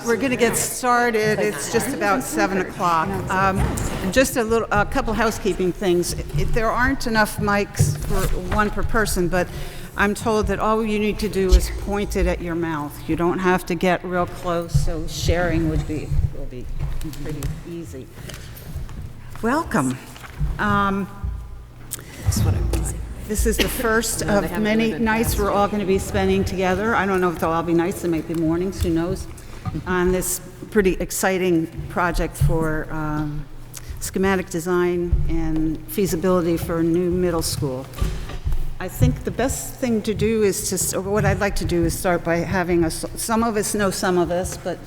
We're going to get started. It's just about 7 o'clock. Just a couple housekeeping things. There aren't enough mics for one per person, but I'm told that all you need to do is point it at your mouth. You don't have to get real close, so sharing will be pretty easy. Welcome. This is the first of many nights we're all going to be spending together. I don't know if they'll all be nights, they might be mornings, who knows, on this pretty exciting project for schematic design and feasibility for a new middle school. I think the best thing to do is what I'd like to do is start by having some of us know some of us, but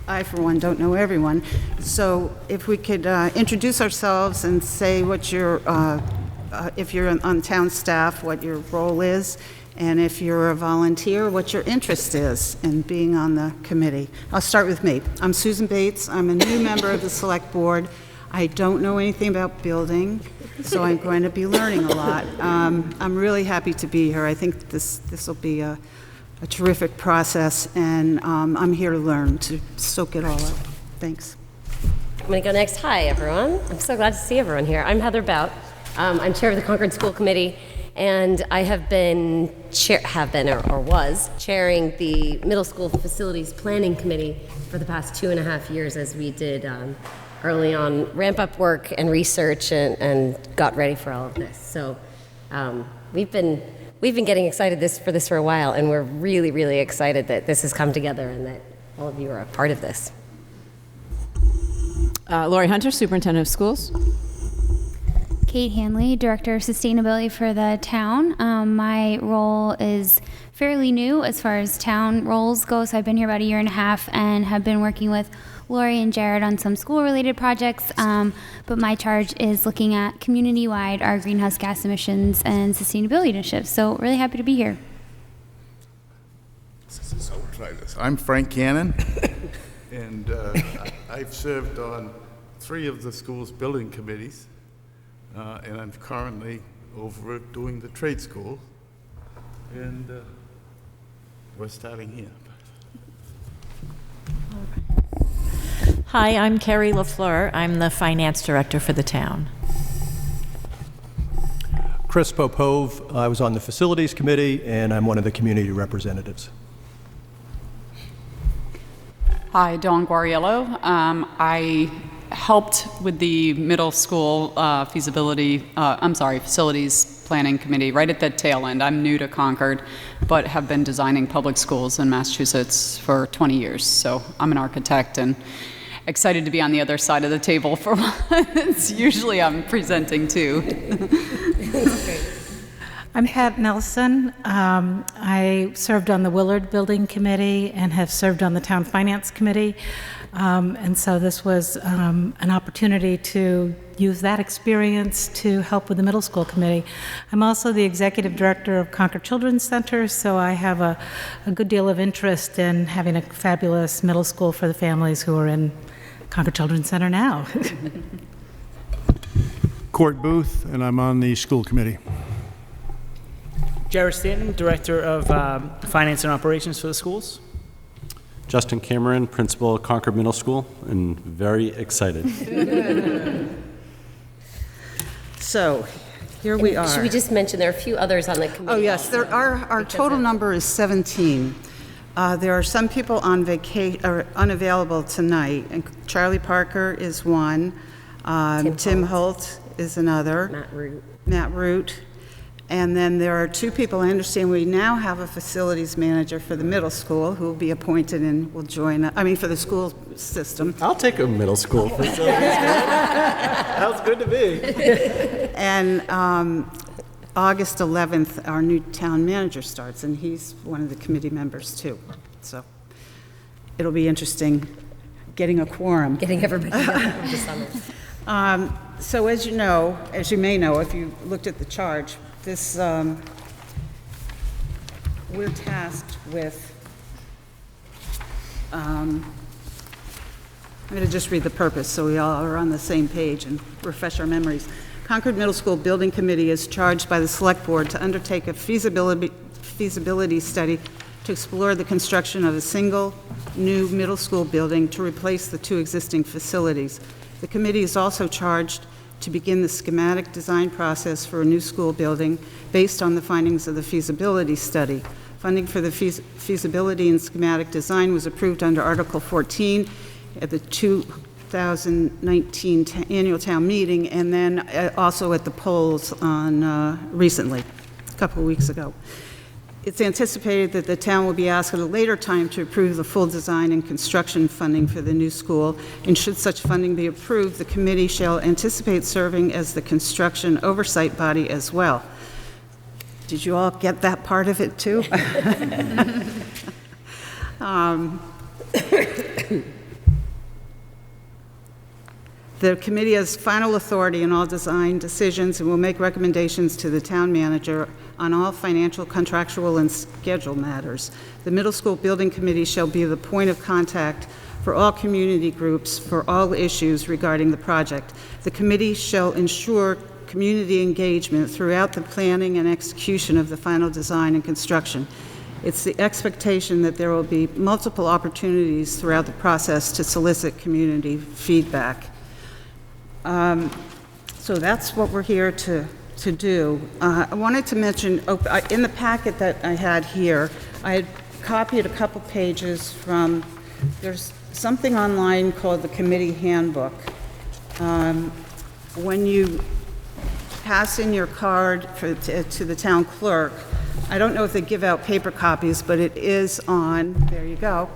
I, for one, don't know everyone. So if we could introduce ourselves and say what if you're on town staff, what your role is, and if you're a volunteer, what your interest is in being on the committee. I'll start with me. I'm Susan Bates. I'm a new member of the Select Board. I don't know anything about building, so I'm going to be learning a lot. I'm really happy to be here. I think this will be a terrific process, and I'm here to learn, to soak it all up. Thanks. I'm going to go next. Hi, everyone. I'm so glad to see everyone here. I'm Heather Bout. I'm chair of the Concord School Committee, and I have been, was chairing the Middle School Facilities Planning Committee for the past 2.5 years as we did early on ramp up work and research and got ready for all of this. So we've been getting excited for this for a while, and we're really, really excited that this has come together and that all of you are a part of this. Lori Hunter, Superintendent of Schools. Kate Hanley, Director of Sustainability for the town. My role is fairly new as far as town roles go, so I've been here about 1.5 years and have been working with Lori and Jared on some school-related projects, but my charge is looking at community-wide our greenhouse gas emissions and sustainability initiatives, so really happy to be here. So try this. I'm Frank Cannon, and I've served on 3 of the school's building committees. And I'm currently over doing the trade school, and we're starting here. Hi, I'm Carrie LaFleur. I'm the finance director for the town. Chris Popove. I was on the facilities committee, and I'm one of the community representatives. Hi, Dawn Guariello. I helped with the middle school facilities planning committee right at the tail end. I'm new to Concord, but have been designing public schools in Massachusetts for 20 years. So I'm an architect and excited to be on the other side of the table for once. Usually I'm presenting too. I'm Pat Nelson. I served on the Willard Building Committee and have served on the Town Finance Committee. And so this was an opportunity to use that experience to help with the middle school committee. I'm also the executive director of Concord Children's Center, so I have a good deal of interest in having a fabulous middle school for the families who are in Concord Children's Center now. Court Booth, and I'm on the school committee. Jared Stanton, Director of Finance and Operations for the schools. Justin Cameron, Principal at Concord Middle School, and very excited. So, here we are. Should we just mention there are a few others on the committee? Oh, yes. There are. Our total number is 17. There are some people on unavailable tonight, and Charlie Parker is one. Tim Holt is another. Matt Root. And then there are 2 people. I understand we now have a facilities manager for the middle school who will be appointed and will join, for the school system. I'll take a middle school facilities. Sounds good to me. And August 11th, our new town manager starts, and he's one of the committee members too. So it'll be interesting getting a quorum. Getting everybody together over the summer. So as you may know, if you looked at the charge, this, we're tasked with, I'm going to just read the purpose so we all are on the same page and refresh our memories. Concord Middle School Building Committee is charged by the Select Board to undertake a feasibility study to explore the construction of a single new middle school building to replace the 2 existing facilities. The committee is also charged to begin the schematic design process for a new school building based on the findings of the feasibility study. Funding for the feasibility and schematic design was approved under Article 14 at the 2019 annual town meeting, and then also at the polls on recently, a couple of weeks ago. It's anticipated that the town will be asked at a later time to approve the full design and construction funding for the new school, and should such funding be approved, the committee shall anticipate serving as the construction oversight body as well. Did you all get that part of it too? The committee has final authority in all design decisions and will make recommendations to the town manager on all financial, contractual, and schedule matters. The middle school building committee shall be the point of contact for all community groups for all issues regarding the project. The committee shall ensure community engagement throughout the planning and execution of the final design and construction. It's the expectation that there will be multiple opportunities throughout the process to solicit community feedback. So that's what we're here to do. I wanted to mention, in the packet that I had here, I had copied a couple pages from, there's something online called the committee handbook. When you pass in your card to the town clerk, I don't know if they give out paper copies, but it is on, there you go.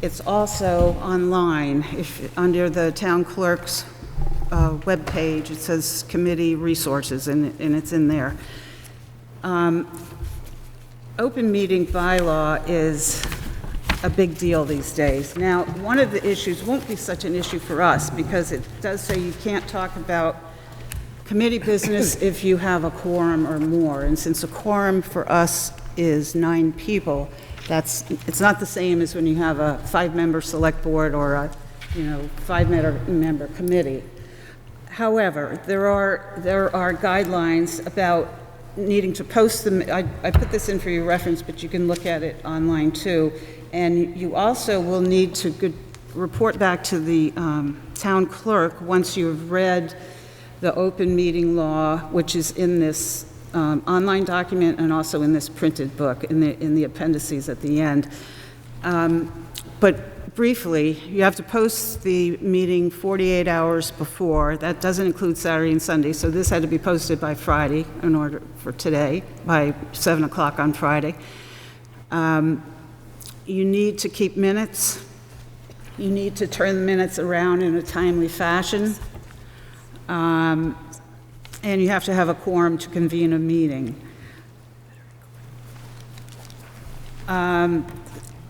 It's also online, under the town clerk's webpage. It says committee resources, and it's in there. Open meeting bylaw is a big deal these days. Now, one of the issues won't be such an issue for us because it does say you can't talk about committee business if you have a quorum or more. And since a quorum for us is 9 people, it's not the same as when you have a 5-member select board or a 5-member committee. However, there are guidelines about needing to post them. I put this in for your reference, but you can look at it online too. And you also will need to report back to the town clerk once you've read the open meeting law, which is in this online document and also in this printed book, in the appendices at the end. But briefly, you have to post the meeting 48 hours before. That doesn't include Saturday and Sunday, so this had to be posted by Friday in order for today, by 7 o'clock on Friday. You need to keep minutes. You need to turn the minutes around in a timely fashion. And you have to have a quorum to convene a meeting.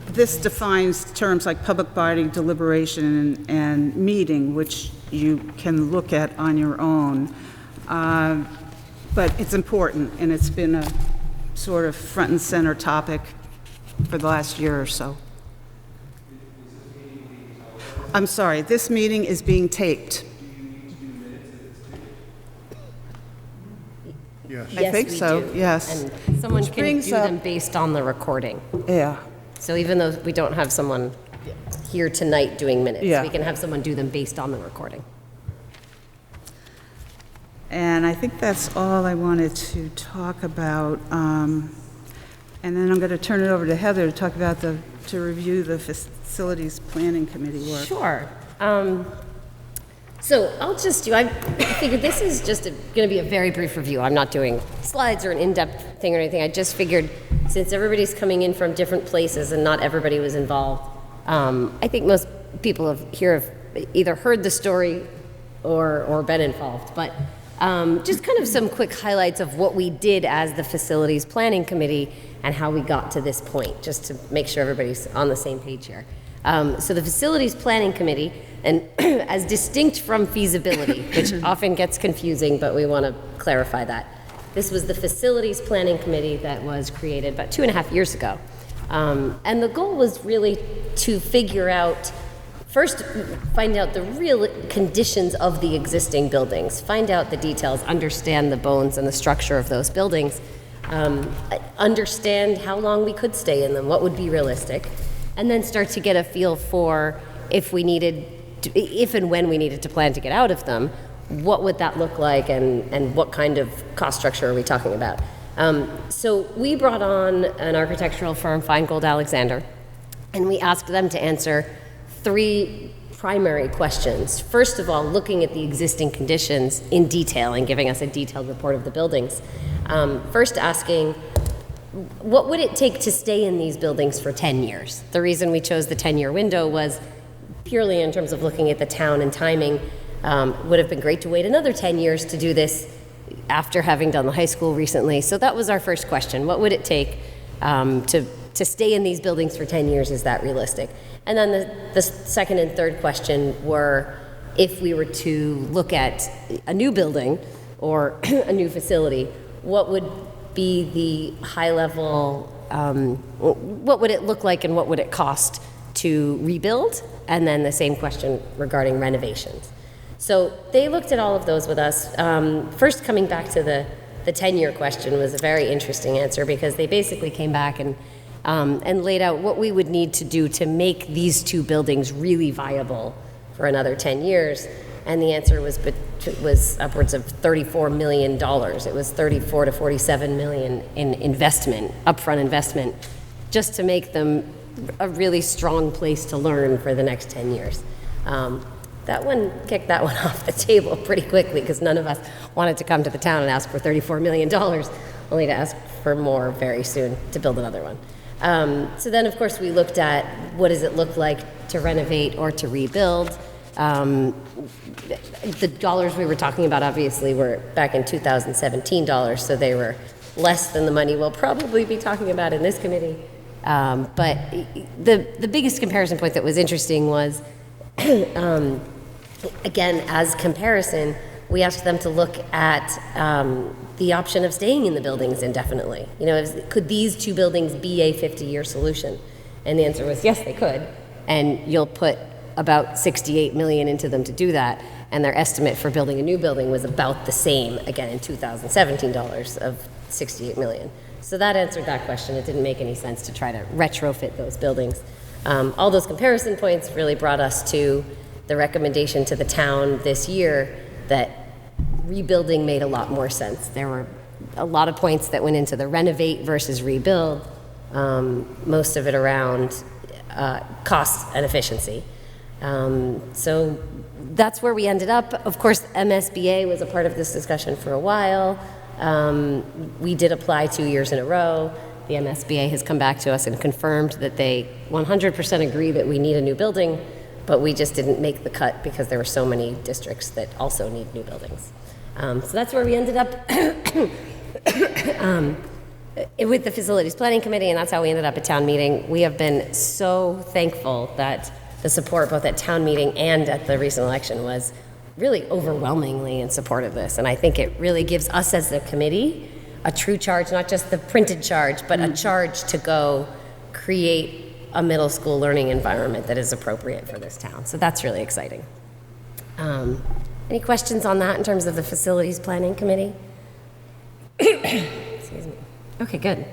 This defines terms like public body, deliberation, and meeting, which you can look at on your own. But it's important, and it's been a sort of front and center topic for the last year or so. I'm sorry, this meeting is being taped. Yes. I think we so, do. yes. And someone Which can brings view up- them based on the recording. Yeah. So even though we don't have someone here tonight doing minutes, Yeah. we can have someone do them based on the recording. And I think that's all I wanted to talk about. And then I'm going to turn it over to Heather to talk about to review the facilities planning committee work. Sure. So I'll just do, I figured this is just going to be a very brief review. I'm not doing slides or an in-depth thing or anything. I just figured since everybody's coming in from different places and not everybody was involved, I think most people have either heard the story or been involved. But just kind of some quick highlights of what we did as the facilities planning committee and how we got to this point, just to make sure everybody's on the same page here. So the facilities planning committee, and as distinct from feasibility, which often gets confusing, but we want to clarify that. This was the facilities planning committee that was created about 2.5 years ago. And the goal was really to figure out, first, find out the real conditions of the existing buildings, find out the details, understand the bones and the structure of those buildings, understand how long we could stay in them, what would be realistic, and then start to get a feel for if and when we needed to plan to get out of them, what would that look like, and what kind of cost structure are we talking about? So we brought on an architectural firm, Feingold Alexander, and we asked them to answer 3 primary questions. First of all, looking at the existing conditions in detail and giving us a detailed report of the buildings. First asking, what would it take to stay in these buildings for 10 years? The reason we chose the 10-year window was purely in terms of looking at the town and timing. Would have been great to wait another 10 years to do this after having done the high school recently. So that was our first question. What would it take to stay in these buildings for 10 years? Is that realistic? And then the second and third question were, if we were to look at a new building or a new facility, what would be the high level, what would it look like and what would it cost to rebuild? And then the same question regarding renovations. So they looked at all of those with us. First, coming back to the 10-year question was a very interesting answer, because they basically came back and laid out what we would need to do to make these 2 buildings really viable for another 10 years. And the answer was upwards of $34 million. It was 34 to 47 million in investment, upfront investment, just to make them a really strong place to learn for the next 10 years. That one kicked that one off the table pretty quickly, because none of us wanted to come to the town and ask for $34 million, only to ask for more very soon to build another one. So then, of course, we looked at what does it look like to renovate or to rebuild. The dollars we were talking about, obviously, were back in 2017 dollars, so they were less than the money we'll probably be talking about in this committee. But the biggest comparison point that was interesting was, again, as comparison, we asked them to look at the option of staying in the buildings indefinitely. You know, could these 2 buildings be a 50-year solution? And the answer was yes, they could. And you'll put about 68 million into them to do that. And their estimate for building a new building was about the same, again, in 2017 dollars, of 68 million. So that answered that question. It didn't make any sense to try to retrofit those buildings. All those comparison points really brought us to the recommendation to the town this year that rebuilding made a lot more sense. There were a lot of points that went into the renovate versus rebuild, most of it around cost and efficiency. So that's where we ended up. Of course, MSBA was a part of this discussion for a while. We did apply 2 years in a row. The MSBA has come back to us and confirmed that they 100% agree that we need a new building, but we just didn't make the cut because there were so many districts that also need new buildings. So that's where we ended up with the Facilities Planning Committee, and that's how we ended up at town meeting. We have been so thankful that the support both at town meeting and at the recent election was really overwhelmingly in support of this. And I think it really gives us as a committee a true charge, not just the printed charge, but a charge to go create a middle school learning environment that is appropriate for this town. So that's really exciting. Any questions on that in terms of the Facilities Planning Committee? Excuse me. Okay, good.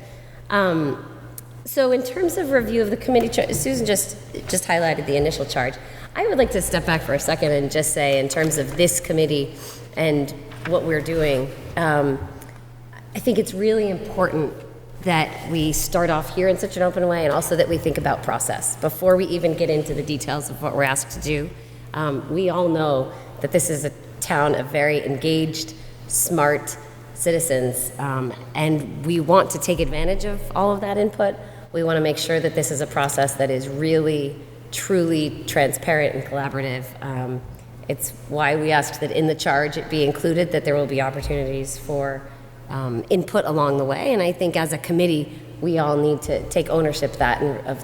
So in terms of review of the committee, Susan just highlighted the initial charge. I would like to step back for a second and just say, in terms of this committee and what we're doing, I think it's really important that we start off here in such an open way, and also that we think about process before we even get into the details of what we're asked to do. We all know that this is a town of very engaged, smart citizens, and we want to take advantage of all of that input. We want to make sure that this is a process that is really, truly transparent and collaborative. It's why we asked that in the charge it be included that there will be opportunities for input along the way. And I think as a committee, we all need to take ownership of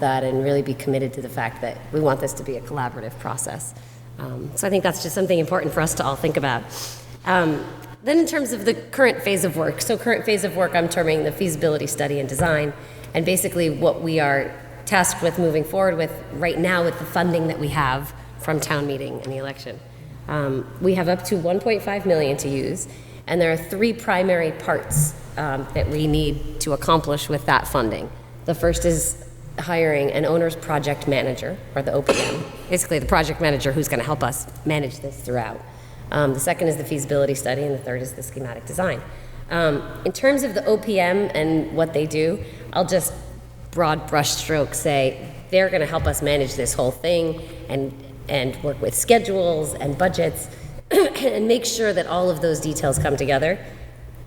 that and really be committed to the fact that we want this to be a collaborative process. So I think that's just something important for us to all think about. Then in terms of the current phase of work, so current phase of work I'm terming the feasibility study and design, and basically what we are tasked with moving forward with right now with the funding that we have from town meeting and the election. We have up to 1.5 million to use, and there are 3 primary parts that we need to accomplish with that funding. The first is hiring an owner's project manager, or the OPM, basically the project manager who's going to help us manage this throughout. The second is the feasibility study, and the third is the schematic design. In terms of the OPM and what they do, I'll just broad brushstroke say they're going to help us manage this whole thing and work with schedules and budgets and make sure that all of those details come together.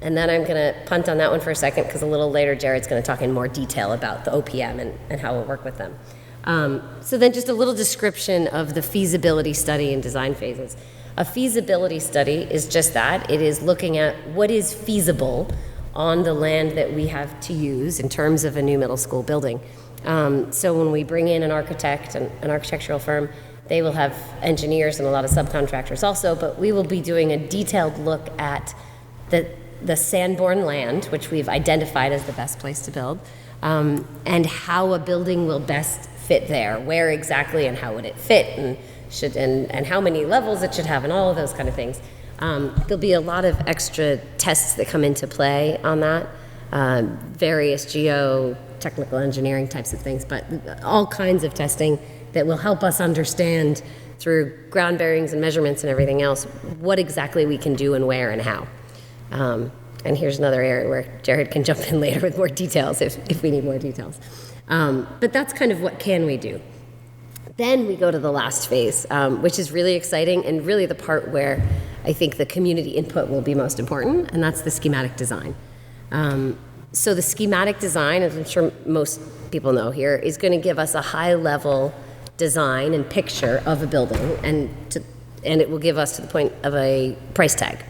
And then I'm going to punt on that one for a second because a little later Jared's going to talk in more detail about the OPM and how we'll work with them. So then just a little description of the feasibility study and design phases. A feasibility study is just that. It is looking at what is feasible on the land that we have to use in terms of a new middle school building. So when we bring in an architect, an architectural firm, they will have engineers and a lot of subcontractors also, but we will be doing a detailed look at the Sanborn land, which we've identified as the best place to build, and how a building will best fit there, where exactly and how would it fit, and how many levels it should have, and all of those kind of things. There'll be a lot of extra tests that come into play on that, various geotechnical engineering types of things, but all kinds of testing that will help us understand through ground bearings and measurements and everything else what exactly we can do and where and how. And here's another area where Jared can jump in later with more details if we need more details. But that's kind of what can we do. Then we go to the last phase, which is really exciting and really the part where I think the community input will be most important, and that's the schematic design. So the schematic design, as I'm sure most people know here, is going to give us a high-level design and picture of a building, and it will give us to the point of a price tag.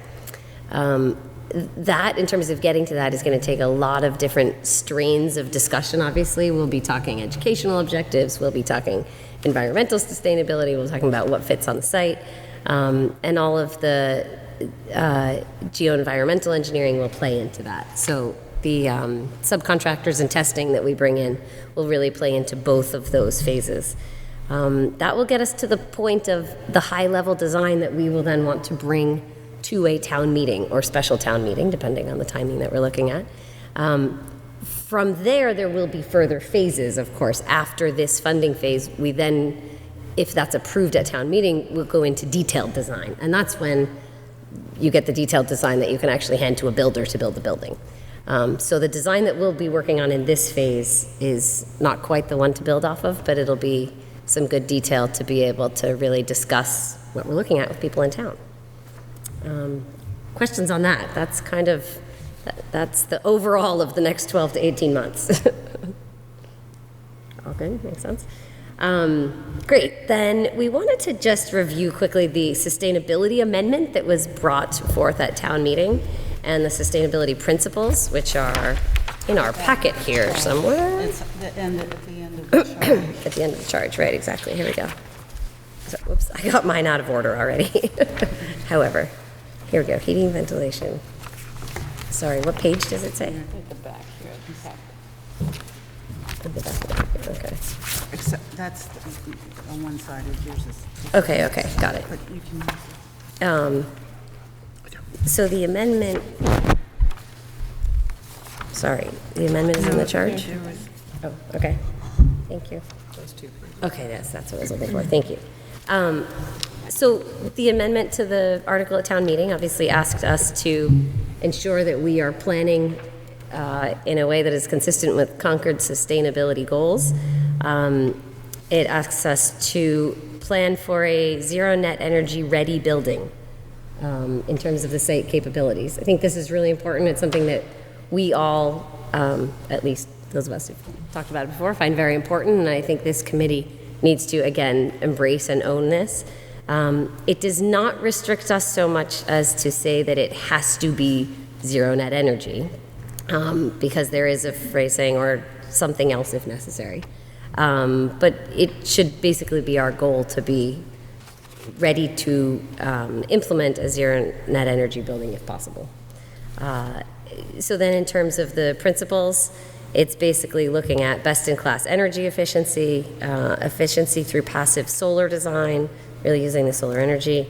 That, in terms of getting to that, is going to take a lot of different strains of discussion, obviously. We'll be talking educational objectives, we'll be talking environmental sustainability, we'll be talking about what fits on the site, and all of the geo-environmental engineering will play into that. So the subcontractors and testing that we bring in will really play into both of those phases. That will get us to the point of the high-level design that we will then want to bring to a town meeting or special town meeting, depending on the timing that we're looking at. From there will be further phases, of course. After this funding phase, we then, if that's approved at town meeting, we'll go into detailed design. And that's when you get the detailed design that you can actually hand to a builder to build the building. So the design that we'll be working on in this phase is not quite the one to build off of, but it'll be some good detail to be able to really discuss what we're looking at with people in town. Questions on that? That's kind of, that's the overall of the next 12 to 18 months. All good, makes sense. Great, then we wanted to just review quickly the sustainability amendment that was brought forth at town meeting and the sustainability principles, which are in our packet here somewhere. It's at the end of the charge. At the end of the charge, right, exactly, here we go. So, whoops, I got mine out of order already. However, here we go, heating, ventilation. Sorry, what page does it say? At the back here, At the back, okay. except that's on one side of yours is. Okay, got it. But you can. So the amendment, sorry, the amendment is in the charge? Oh, okay, thank you. Okay, that's what I was looking for, thank you. So the amendment to the article at town meeting obviously asked us to ensure that we are planning in a way that is consistent with Concord's sustainability goals. It asks us to plan for a zero net energy ready building in terms of the site capabilities. I think this is really important. It's something that we all, at least those of us who've talked about it before, find very important, and I think this committee needs to, again, embrace and own this. It does not restrict us so much as to say that it has to be zero net energy, because there is a phrase saying, or something else if necessary. But it should basically be our goal to be ready to implement a zero net energy building if possible. So then in terms of the principles, it's basically looking at best-in-class energy efficiency, efficiency through passive solar design, really using the solar energy,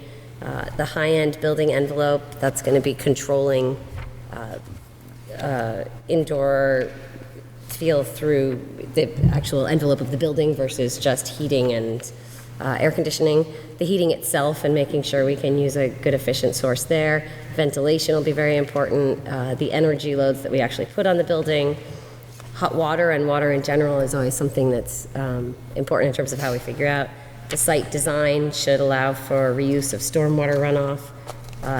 the high-end building envelope, that's going to be controlling indoor feel through the actual envelope of the building versus just heating and air conditioning. The heating itself and making sure we can use a good efficient source there. Ventilation will be very important. The energy loads that we actually put on the building. Hot water and water in general is always something that's important in terms of how we figure out. The site design should allow for reuse of stormwater runoff.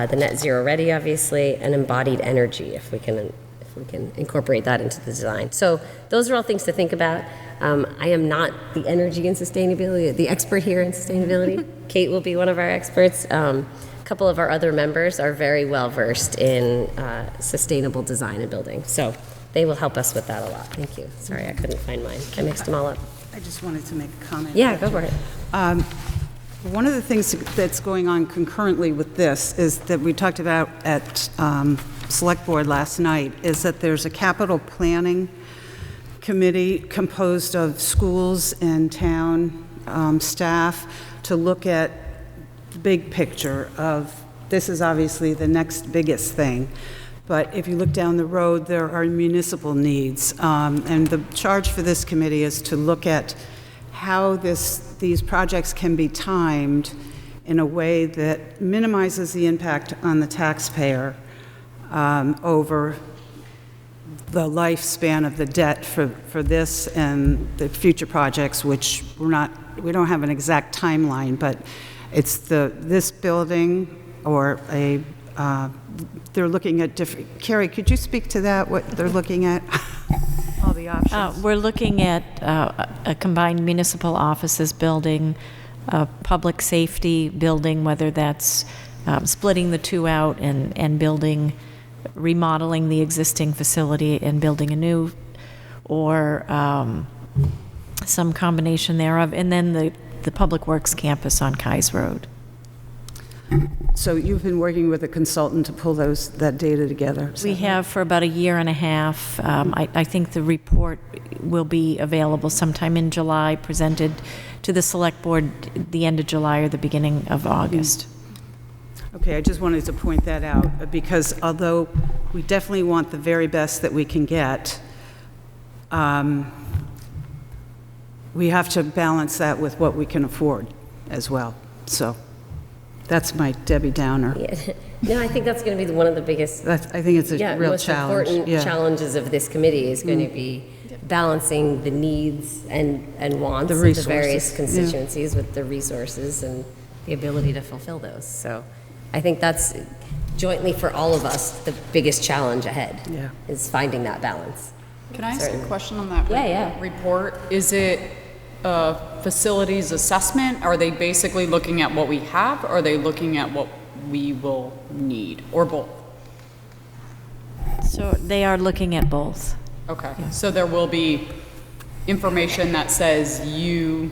The net zero ready, obviously, and embodied energy if we can incorporate that into the design. So those are all things to think about. I am not the energy and sustainability, the expert here in sustainability. Kate will be one of our experts. A couple of our other members are very well versed in sustainable design and building. So they will help us with that a lot. Thank you. Sorry, I couldn't find mine. I mixed them all up. I just wanted to make a comment. Yeah, go for it. One of the things that's going on concurrently with this is that we talked about at Select Board last night, is that there's a capital planning committee composed of schools and town staff to look at the big picture of, this is obviously the next biggest thing, but if you look down the road, there are municipal needs. And the charge for this committee is to look at how these projects can be timed in a way that minimizes the impact on the taxpayer over the lifespan of the debt for this and the future projects, which we don't have an exact timeline, but it's this building or they're looking at different. Carrie, could you speak to that? What they're looking at? All the options. We're looking at a combined municipal offices building, a public safety building, whether that's splitting the two out and building, remodeling the existing facility and building a new, or some combination thereof, and then the Public Works campus on Kais Road. So you've been working with a consultant to pull that data together? We have for about a year and a half. I think the report will be available sometime in July, presented to the Select Board the end of July or the beginning of August. Okay, I just wanted to point that out, because although we definitely want the very best that we can get, we have to balance that with what we can afford as well. So that's my Debbie Downer. Yeah. No, I think that's going to be one of the biggest. I think it's a real most challenge. important challenges of this committee is going to be balancing the needs and wants of the various constituencies with the resources and the ability to fulfill those. So I think that's jointly for all of us the biggest challenge ahead. Is finding that balance. Can I ask a question on that report? Is it a facilities assessment? Are they basically looking at what we have, or are they looking at what we will need, or both? So they are looking at both. Okay, so there will be information that says you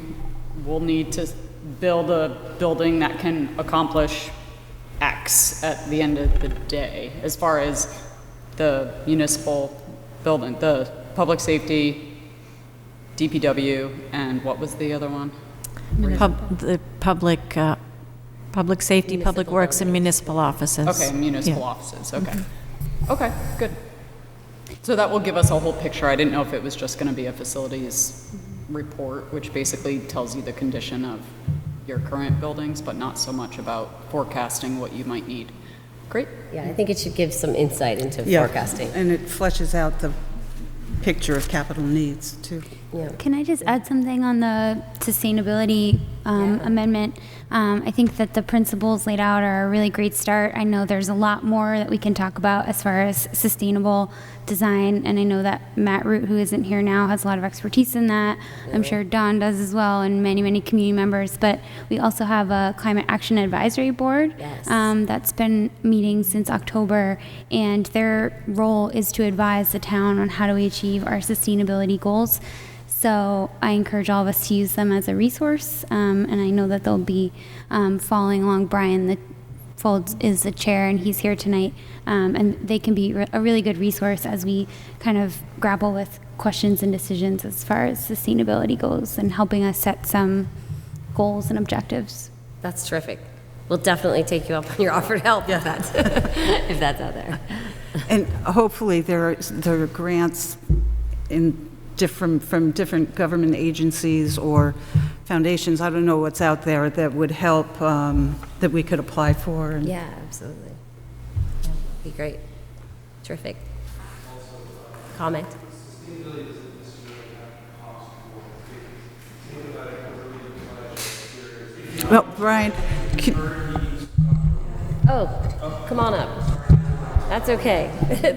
will need to build a building that can accomplish X at the end of the day, as far as the municipal building, the public safety, DPW, and what was the other one? The public safety, public works, and municipal offices. Okay, municipal offices, okay. Okay, good. So that will give us a whole picture. I didn't know if it was just going to be a facilities report, which basically tells you the condition of your current buildings, but not so much about forecasting what you might need. Great. Yeah, I think it should give some insight into forecasting. And it fleshes out the picture of capital needs, too. Yeah. Can I just add something on the sustainability amendment? I think that the principles laid out are a really great start. I know there's a lot more that we can talk about as far as sustainable design, and I know that Matt Root, who isn't here now, has a lot of expertise in that. I'm sure Don does as well, and many, many community members. But we also have a Climate Action Advisory Board that's been meeting since October, and their role is to advise the town on how do we achieve our sustainability goals. So I encourage all of us to use them as a resource, and I know that they'll be following along. Brian Folds is the chair, and he's here tonight, and they can be a really good resource as we kind of grapple with questions and decisions as far as sustainability goes, and helping us set some goals and objectives. That's terrific. We'll definitely take you up on your offer to help if that's out there. And hopefully there are grants from different government agencies or foundations, I don't know what's out there, that would help, that we could apply for. And Yeah, absolutely. Yeah, be great. Terrific. Comment? Well, Brian, Oh, come on up. That's okay.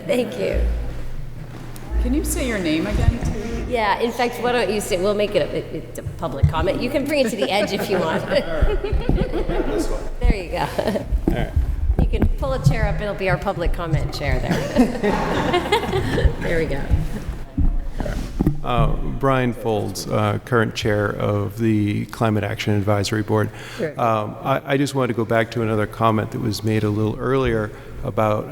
Thank you. Can you say your name again, too? Yeah, in fact, why don't you say, we'll make it a public comment. You can bring it to the edge if you want. There you go. All right. You can pull a chair up, it'll be our public comment chair there. There we go. Brian Folds, current chair of the Climate Action Advisory Board. Sure. I just wanted to go back to another comment that was made a little earlier about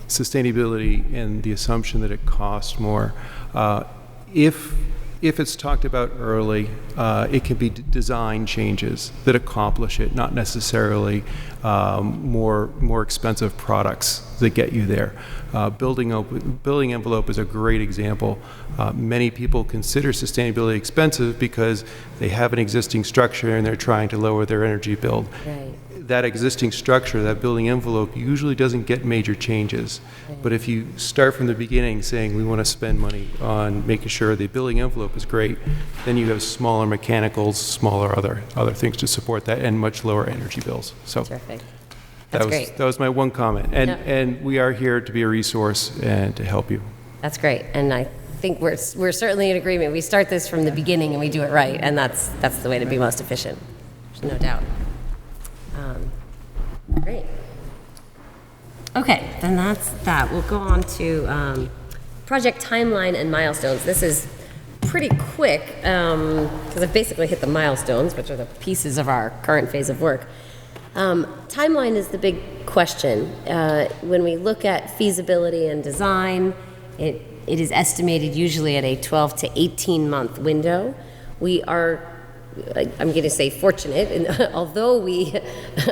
sustainability and the assumption that it costs more. If it's talked about early, it can be design changes that accomplish it, not necessarily more expensive products that get you there. Building envelope is a great example. Many people consider sustainability expensive because they have an existing structure and they're trying to lower their energy bill. Right. That existing structure, that building envelope, usually doesn't get major changes. But if you start from the beginning saying we want to spend money on making sure the building envelope is great, then you have smaller mechanicals, smaller other things to support that, and much lower energy bills. So Terrific. that That's was great. that was my one comment. And we are here to be a resource and to help you. That's great. And I think we're certainly in agreement. We start this from the beginning and we do it right, and that's the way to be most efficient. There's no doubt. Great. Okay, then that's that. We'll go on to project timeline and milestones. This is pretty quick because I've basically hit the milestones, which are the pieces of our current phase of work. Timeline is the big question. When we look at feasibility and design, it is estimated usually at a 12 to 18 month window. We are, I'm going to say fortunate, and although we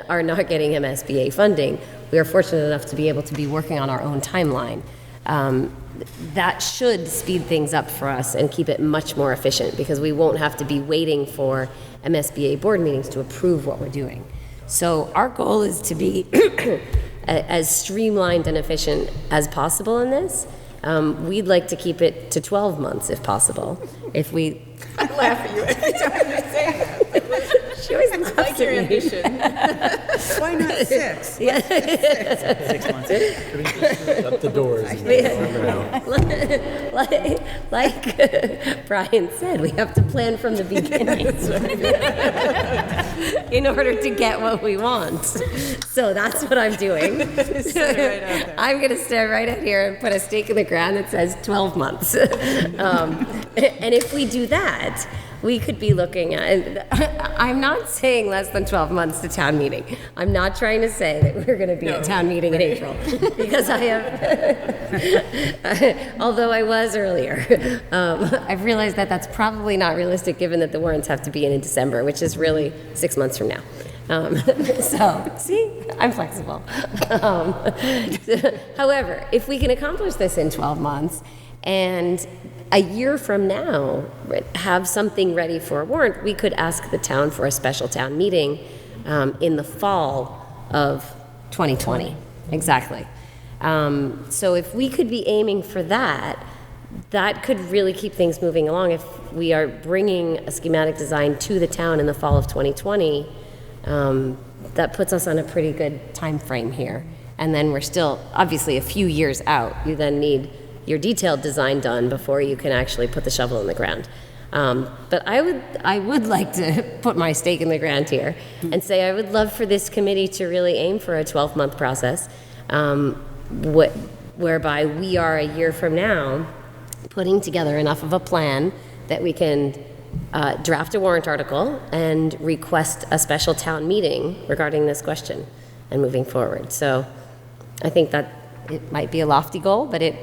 are not getting MSBA funding, we are fortunate enough to be able to be working on our own timeline. That should speed things up for us and keep it much more efficient because we won't have to be waiting for MSBA board meetings to approve what we're doing. So our goal is to be as streamlined and efficient as possible in this. We'd like to keep it to 12 months if possible. If we... I laugh at you every time you say that. She always laughs like your at me. ambition. why not 6? Yeah. 6 months. Up the doors. Like Brian said, we have to plan from the beginning in order to get what we want. So that's what I'm doing. I'm going to stand right out here and put a stake in the ground that says 12 months. And if we do that, we could be looking at, I'm not saying less than 12 months to town meeting. I'm not trying to say that we're going to be at town meeting in April, because I have, although I was earlier, I've realized that that's probably not realistic given that the warrants have to be in December, which is really 6 months from now. So, see, I'm flexible. However, if we can accomplish this in 12 months, and a year from now have something ready for a warrant, we could ask the town for a special town meeting in the fall of 2020. Exactly. So if we could be aiming for that, that could really keep things moving along. If we are bringing a schematic design to the town in the fall of 2020, that puts us on a pretty good time frame here. And then we're still, obviously, a few years out. You then need your detailed design done before you can actually put the shovel in the ground. But I would like to put my stake in the ground here and say I would love for this committee to really aim for a 12-month process, whereby we are a year from now putting together enough of a plan that we can draft a warrant article and request a special town meeting regarding this question and moving forward. So I think that it might be a lofty goal, but it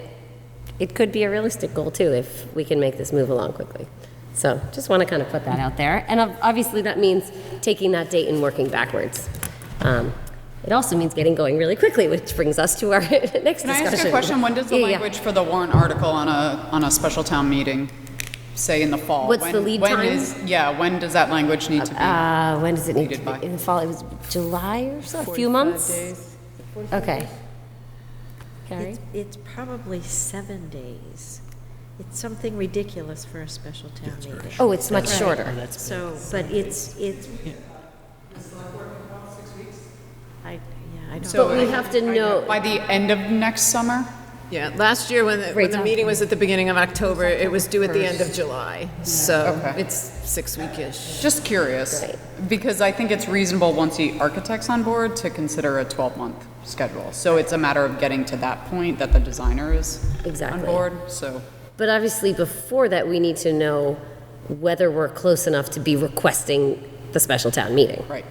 could be a realistic goal too if we can make this move along quickly. So just want to kind of put that out there. And obviously that means taking that date and working backwards. It also means getting going really quickly, which brings us to our next discussion. Can I ask a question? When does the language for the warrant article on a special town meeting say in the fall? What's the lead time? When does that language need to be? When does it need to by? be? In the fall, it was July or so? A few months? Days. Okay. Carrie? It's probably 7 days. It's something ridiculous for a special town meeting. Oh, it's much Right. shorter. So, but it's. I don't. So But we have to know. by the end of next summer? Yeah, last year when Right. the meeting was at the beginning of October, it was due at the end of July. So Okay. it's 6-weekish. Just curious, because I think it's reasonable once the architect's on board to consider a 12-month schedule. So it's a matter of getting to that point that the designer is Exactly. on board, so. But obviously, before that, we need to know whether we're close enough to be requesting the special town meeting. Right.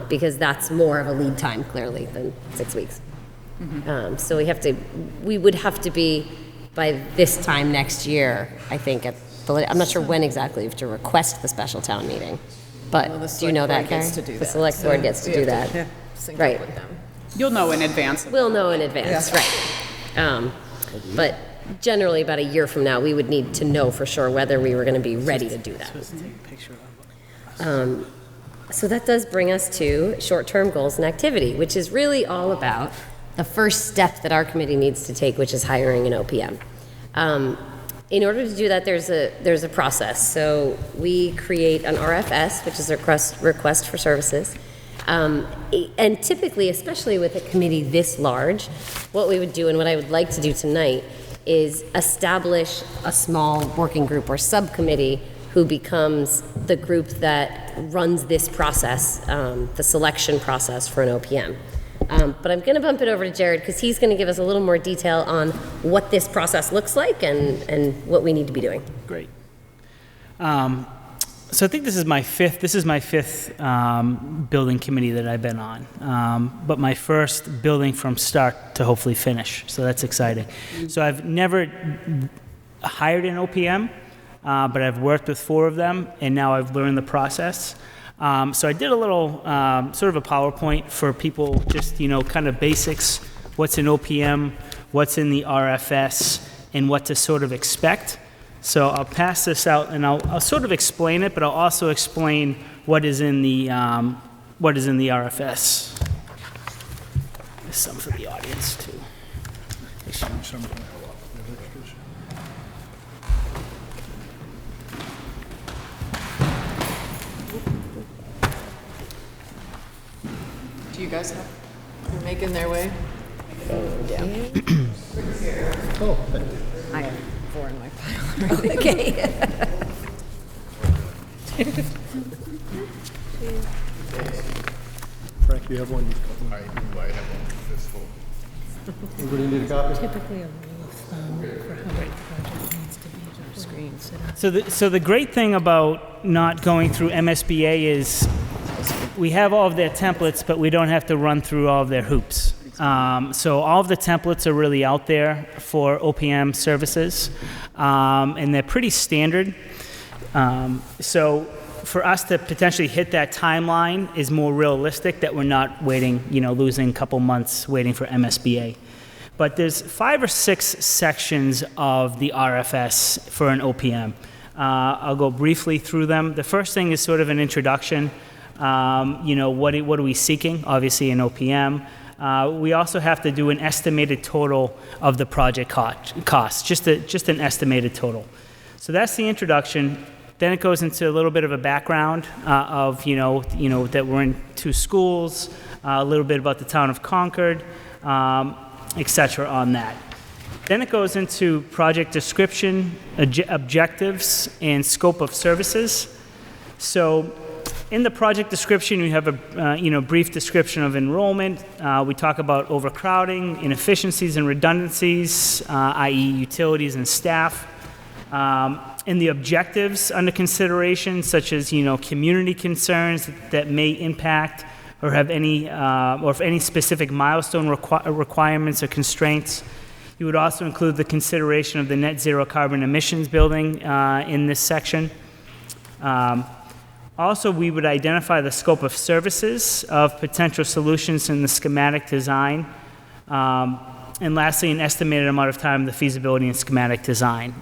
Because that's more of a lead time, clearly, than 6 weeks. So we would have to be, by this time next year, I think, I'm not sure when exactly you have to request the special town meeting. But Well, the do you know select that, board Karen? gets to do The that, select so board gets to we do have that. sync Right. up with them. You'll know in advance. We'll know in advance, right. But generally, about a year from now, we would need to know for sure whether we were going to be ready to do that. So that does bring us to short-term goals and activity, which is really all about the first step that our committee needs to take, which is hiring an OPM. In order to do that, there's a process. So we create an RFS, which is a request for services. And typically, especially with a committee this large, what we would do and what I would like to do tonight is establish a small working group or subcommittee who becomes the group that runs this process, the selection process for an OPM. But I'm going to bump it over to Jared because he's going to give us a little more detail on what this process looks like and what we need to be doing. Great. So I think this is my fifth building committee that I've been on, but my first building from start to hopefully finish. So that's exciting. So I've never hired an OPM, but I've worked with 4 of them, and now I've learned the process. So I did a little sort of a PowerPoint for people, just kind of basics. What's an OPM? What's in the RFS? And what to sort of expect. So I'll pass this out, and I'll sort of explain it, but I'll also explain what is in the RFS. There's some for the audience too. Do you guys have? They're making their way. I have 4 in my pile. Okay. Frank, you have one? I knew I had one this full. Anybody need a copy? Typically a rule of thumb for how big the project needs to be to Screens. So the great thing about not going through MSBA is we have all of their templates, but we don't have to run through all of their hoops. So all of the templates are really out there for OPM services, and they're pretty standard. So for us to potentially hit that timeline is more realistic, that we're not waiting, losing a couple months waiting for MSBA. But there's 5 or 6 sections of the RFS for an OPM. I'll go briefly through them. The first thing is sort of an introduction. What are we seeking? Obviously an OPM. We also have to do an estimated total of the project cost, just an estimated total. So that's the introduction. Then it goes into a little bit of a background of that we're in 2 schools, a little bit about the town of Concord, etc. on that. Then it goes into project description, objectives, and scope of services. So in the project description, you have a brief description of enrollment. We talk about overcrowding, inefficiencies and redundancies, i.e. utilities and staff. In the objectives under consideration, such as community concerns that may impact or have any or if any specific milestone requirements or constraints. You would also include the consideration of the net zero carbon emissions building in this section. Also, we would identify the scope of services of potential solutions in the schematic design. And lastly, an estimated amount of time the feasibility and schematic design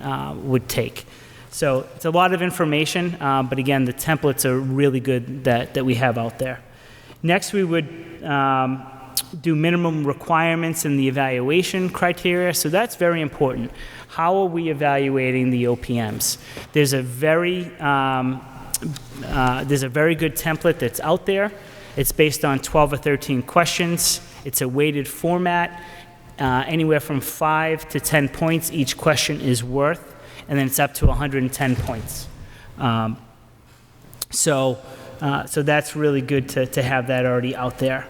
would take. So it's a lot of information, but again, the templates are really good that we have out there. Next, we would do minimum requirements in the evaluation criteria. So that's very important. How are we evaluating the OPMs? There's a very good template that's out there. It's based on 12 or 13 questions. It's a weighted format. Anywhere from 5 to 10 points each question is worth, and then it's up to 110 points. So that's really good to have that already out there.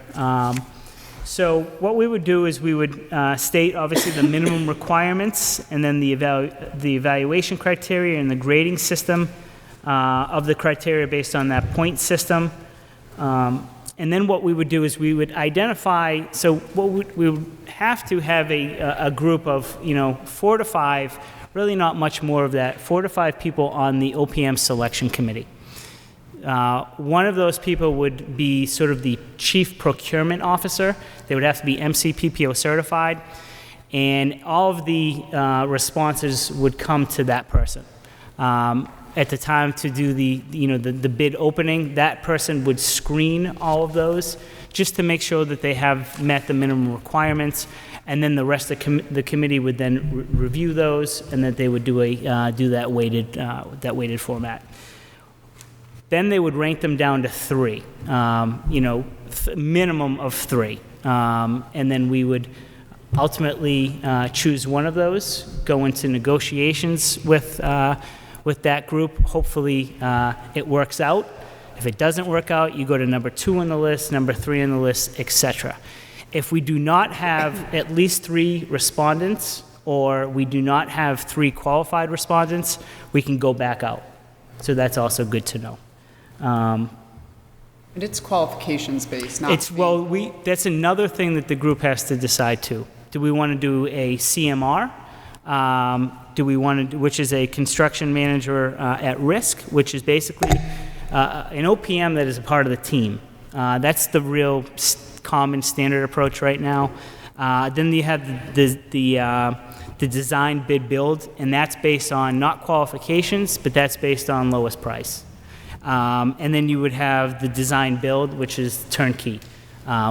So what we would do is we would state, obviously, the minimum requirements, and then the evaluation criteria and the grading system of the criteria based on that point system. And then what we would do is we would identify, so we would have to have a group of 4 to 5, really not much more of that, 4 to 5 people on the OPM selection committee. One of those people would be sort of the chief procurement officer. They would have to be MCPPO certified, and all of the responses would come to that person. At the time to do the bid opening, that person would screen all of those just to make sure that they have met the minimum requirements, and then the rest of the committee would then review those, and that they would do that weighted format. Then they would rank them down to 3, minimum of 3. And then we would ultimately choose one of those, go into negotiations with that group. Hopefully it works out. If it doesn't work out, you go to number 2 on the list, number 3 on the list, etc. If we do not have at least 3 respondents, or we do not have 3 qualified respondents, we can go back out. So that's also good to know. And it's qualifications based, not that's another thing that the group has to decide too. Do we want to do a CMR? Do we want to do, which is a construction manager at risk, which is basically an OPM that is a part of the team. That's the real common standard approach right now. Then you have the design bid build, and that's based on not qualifications, but that's based on lowest price. And then you would have the design build, which is turnkey,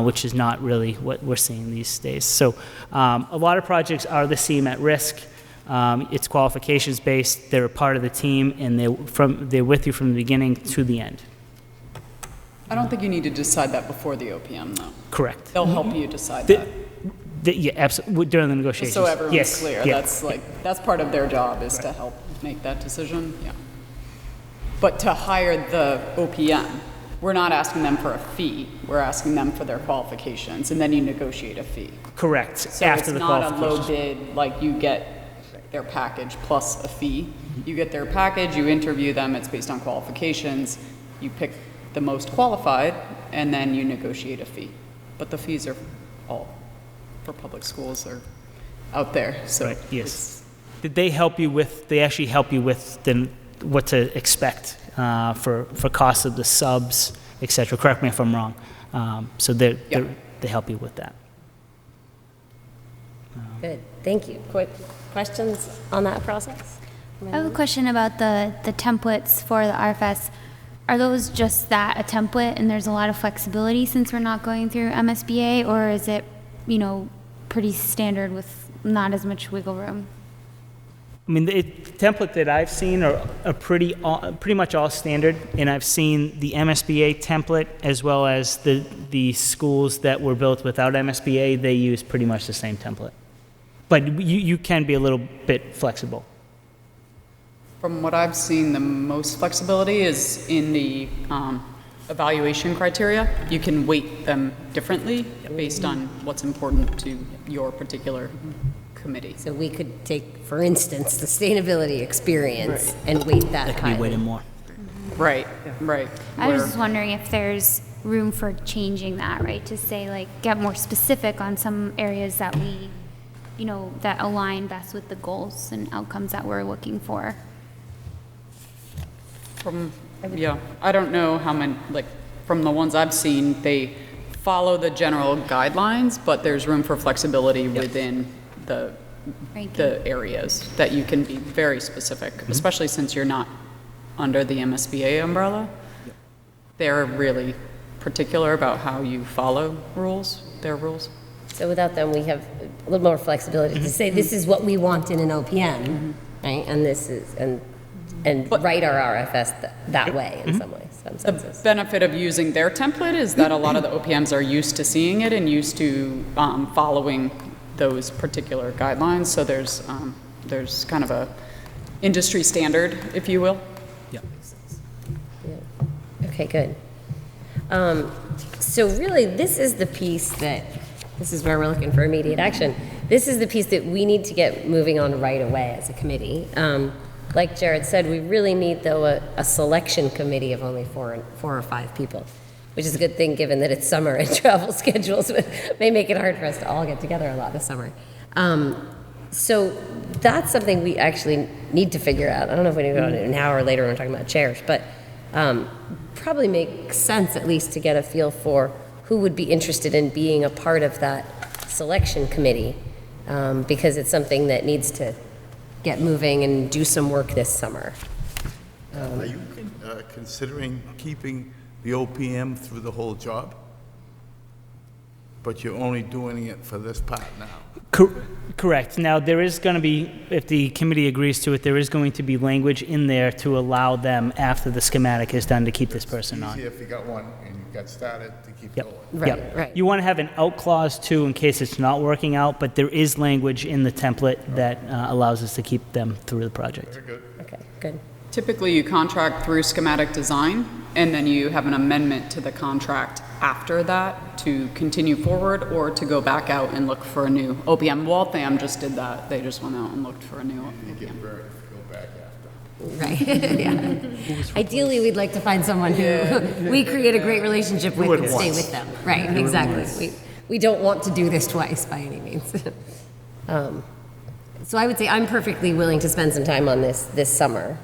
which is not really what we're seeing these days. So a lot of projects are the same at risk. It's qualifications based. They're a part of the team, and they're with you from the beginning to the end. I don't think you need to decide that before the OPM, though. Correct. They'll help you decide that. Yeah, absolutely. During the negotiations. So everyone's yes. clear. Yeah. That's part of their job, is to help make that decision. Yeah. But to hire the OPM, we're not asking them for a fee. We're asking them for their qualifications, and then you negotiate a fee. Correct. So after it's the not a low qualifications. bid, like you get their package plus a fee. You get their package, you interview them, it's based on qualifications. You pick the most qualified, and then you negotiate a fee. But the fees are all for public schools are out there. So right. Yes. Did they help you with? They actually help you with what to expect for costs of the subs, etc. Correct me if I'm wrong. So they help you with that. Good. Thank you. Quick questions on that process? I have a question about the templates for the RFS. Are those just that, a template, and there's a lot of flexibility since we're not going through MSBA, or is it, pretty standard with not as much wiggle room? I mean, the template that I've seen are pretty much all standard, and I've seen the MSBA template as well as the schools that were built without MSBA. They use pretty much the same template, but you can be a little bit flexible. From what I've seen, the most flexibility is in the evaluation criteria. You can weight them differently based on what's important to your particular committee. So we could take, for instance, sustainability experience and weight that That could be weighted more. Right, right. I was just wondering if there's room for changing that, right? To say, get more specific on some areas that we, that align best with the goals and outcomes that we're looking for. From Yeah, I don't know how many, like, from the ones I've seen, they follow the general guidelines, but there's room for flexibility within the areas that you can be very specific, especially since you're not under the MSBA umbrella. They're really particular about how you follow their rules. So without them, we have a little more flexibility to say, this is what we want in an OPM, right? And this is, and write our RFS that way in some ways, some senses. The benefit of using their template is that a lot of the OPMs are used to seeing it and used to following those particular guidelines. So there's kind of a industry standard, if you will. Yeah. Okay, good. So really, this is the piece this is where we're looking for immediate action. This is the piece that we need to get moving on right away as a committee. Like Jared said, we really need, though, a selection committee of only four or five people, which is a good thing given that it's summer and travel schedules may make it hard for us to all get together a lot this summer. So that's something we actually need to figure out. I don't know if we need to go into it now or later when we're talking about chairs, but probably makes sense at least to get a feel for who would be interested in being a part of that selection committee, because it's something that needs to get moving and do some work this summer. Are you considering keeping the OPM through the whole job? But you're only doing it for this part now? Correct. Now, there is going to be, if the committee agrees to it, there is going to be language in there to allow them, after the schematic is done, to keep this person on. Easier if you got one and you got started to keep Yep. going. Right. You want to have an out clause, too, in case it's not working out, but there is language in the template that allows us to keep them through the project. Very good. Okay, good. Typically, you contract through schematic design, and then you have an amendment to the contract after that to continue forward or to go back out and look for a new OPM. Waltham just did that. They just went out and looked for a new You get OPM. burned if you go back after. Right, yeah. Ideally, we'd like to find someone who we create a great relationship with and stay with them. Right, exactly. We don't want to do this twice by any means. So I would say I'm perfectly willing to spend some time on this summer.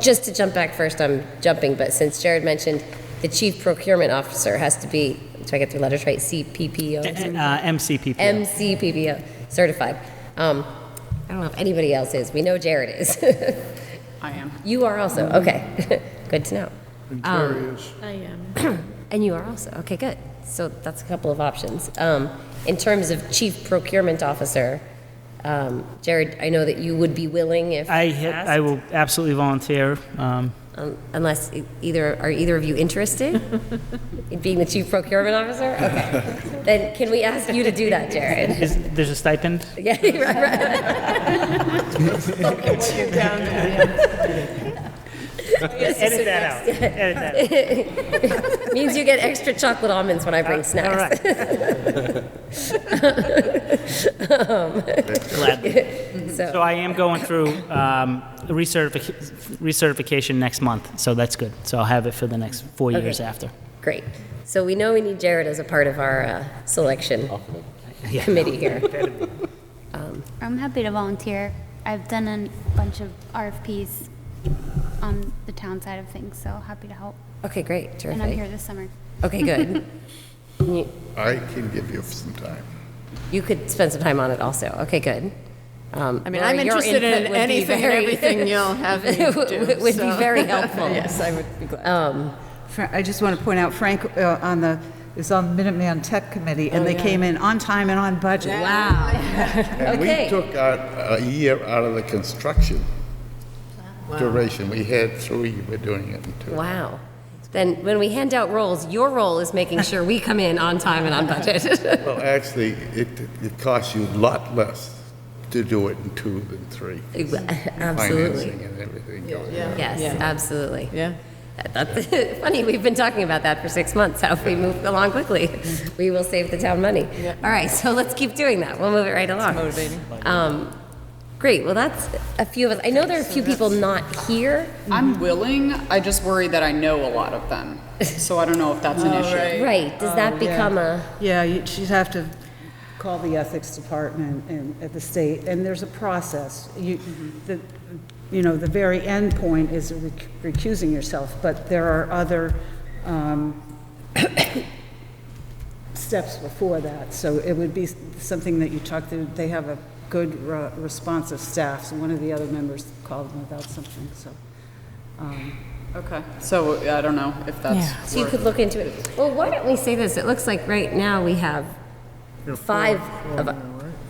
Just to jump back first, I'm jumping, but since Jared mentioned the chief procurement officer has to be, do I get the letters right? CPPO? MCPPO. MCPPO, certified. I don't know if anybody else is. We know Jared is. I am. You are also? Okay. Good to know. And Terry is. I am. And you are also? Okay, good. So that's a couple of options. In terms of chief procurement officer, Jared, I know that you would be willing if I asked. will absolutely volunteer. Unless are either of you interested in being the chief procurement officer? Okay. Then can we ask you to do that, Jared? There's a stipend? Yeah, right. Edit that out. Edit that out. Means you get extra chocolate almonds when I bring snacks. Gladly. So I am going through recertification next month, so that's good. So I'll have it for the next 4 years after. Great. So we know we need Jared as a part of our selection committee here. I'm happy to volunteer. I've done a bunch of RFPs on the town side of things, so happy to help. Okay, great. Terrific. And I'm here this summer. Okay, good. I can give you some time. You could spend some time on it also. Okay, good. I mean, Laura, I'm your interested input in would be anything and very- everything you'll have me do. would so. be very helpful. Yes, I would be glad. I just want to point out, Frank is on the Minuteman Tech Committee, and they came in on time and on budget. Wow. And Okay. we took a year out of the construction duration. We had 3, we're doing it in 2. Wow. Then when we hand out roles, your role is making sure we come in on time and on budget. Well, actually, it costs you a lot less to do it in 2 than 3. Absolutely. Financing and everything going on. Yes, absolutely. Yeah. That's funny. We've been talking about that for 6 months. How if we move along quickly, we will save the town money. All right, so let's keep doing that. We'll move it right along. Motivating. Great. Well, that's a few of us. I know there are a few people not here. I'm willing. I just worry that I know a lot of them. So I don't know if that's an issue. Right. Does that become a... Yeah, she'd have to call the ethics department and at the state, and there's a process. you know, the very end point is recusing yourself, but there are other steps before that. So it would be something that you talk to, they have a good responsive staff, so one of the other members called them about something, so. Okay, so I don't know if that's. So you could look into it. Well, why don't we say this? It looks like right now we have 5 of,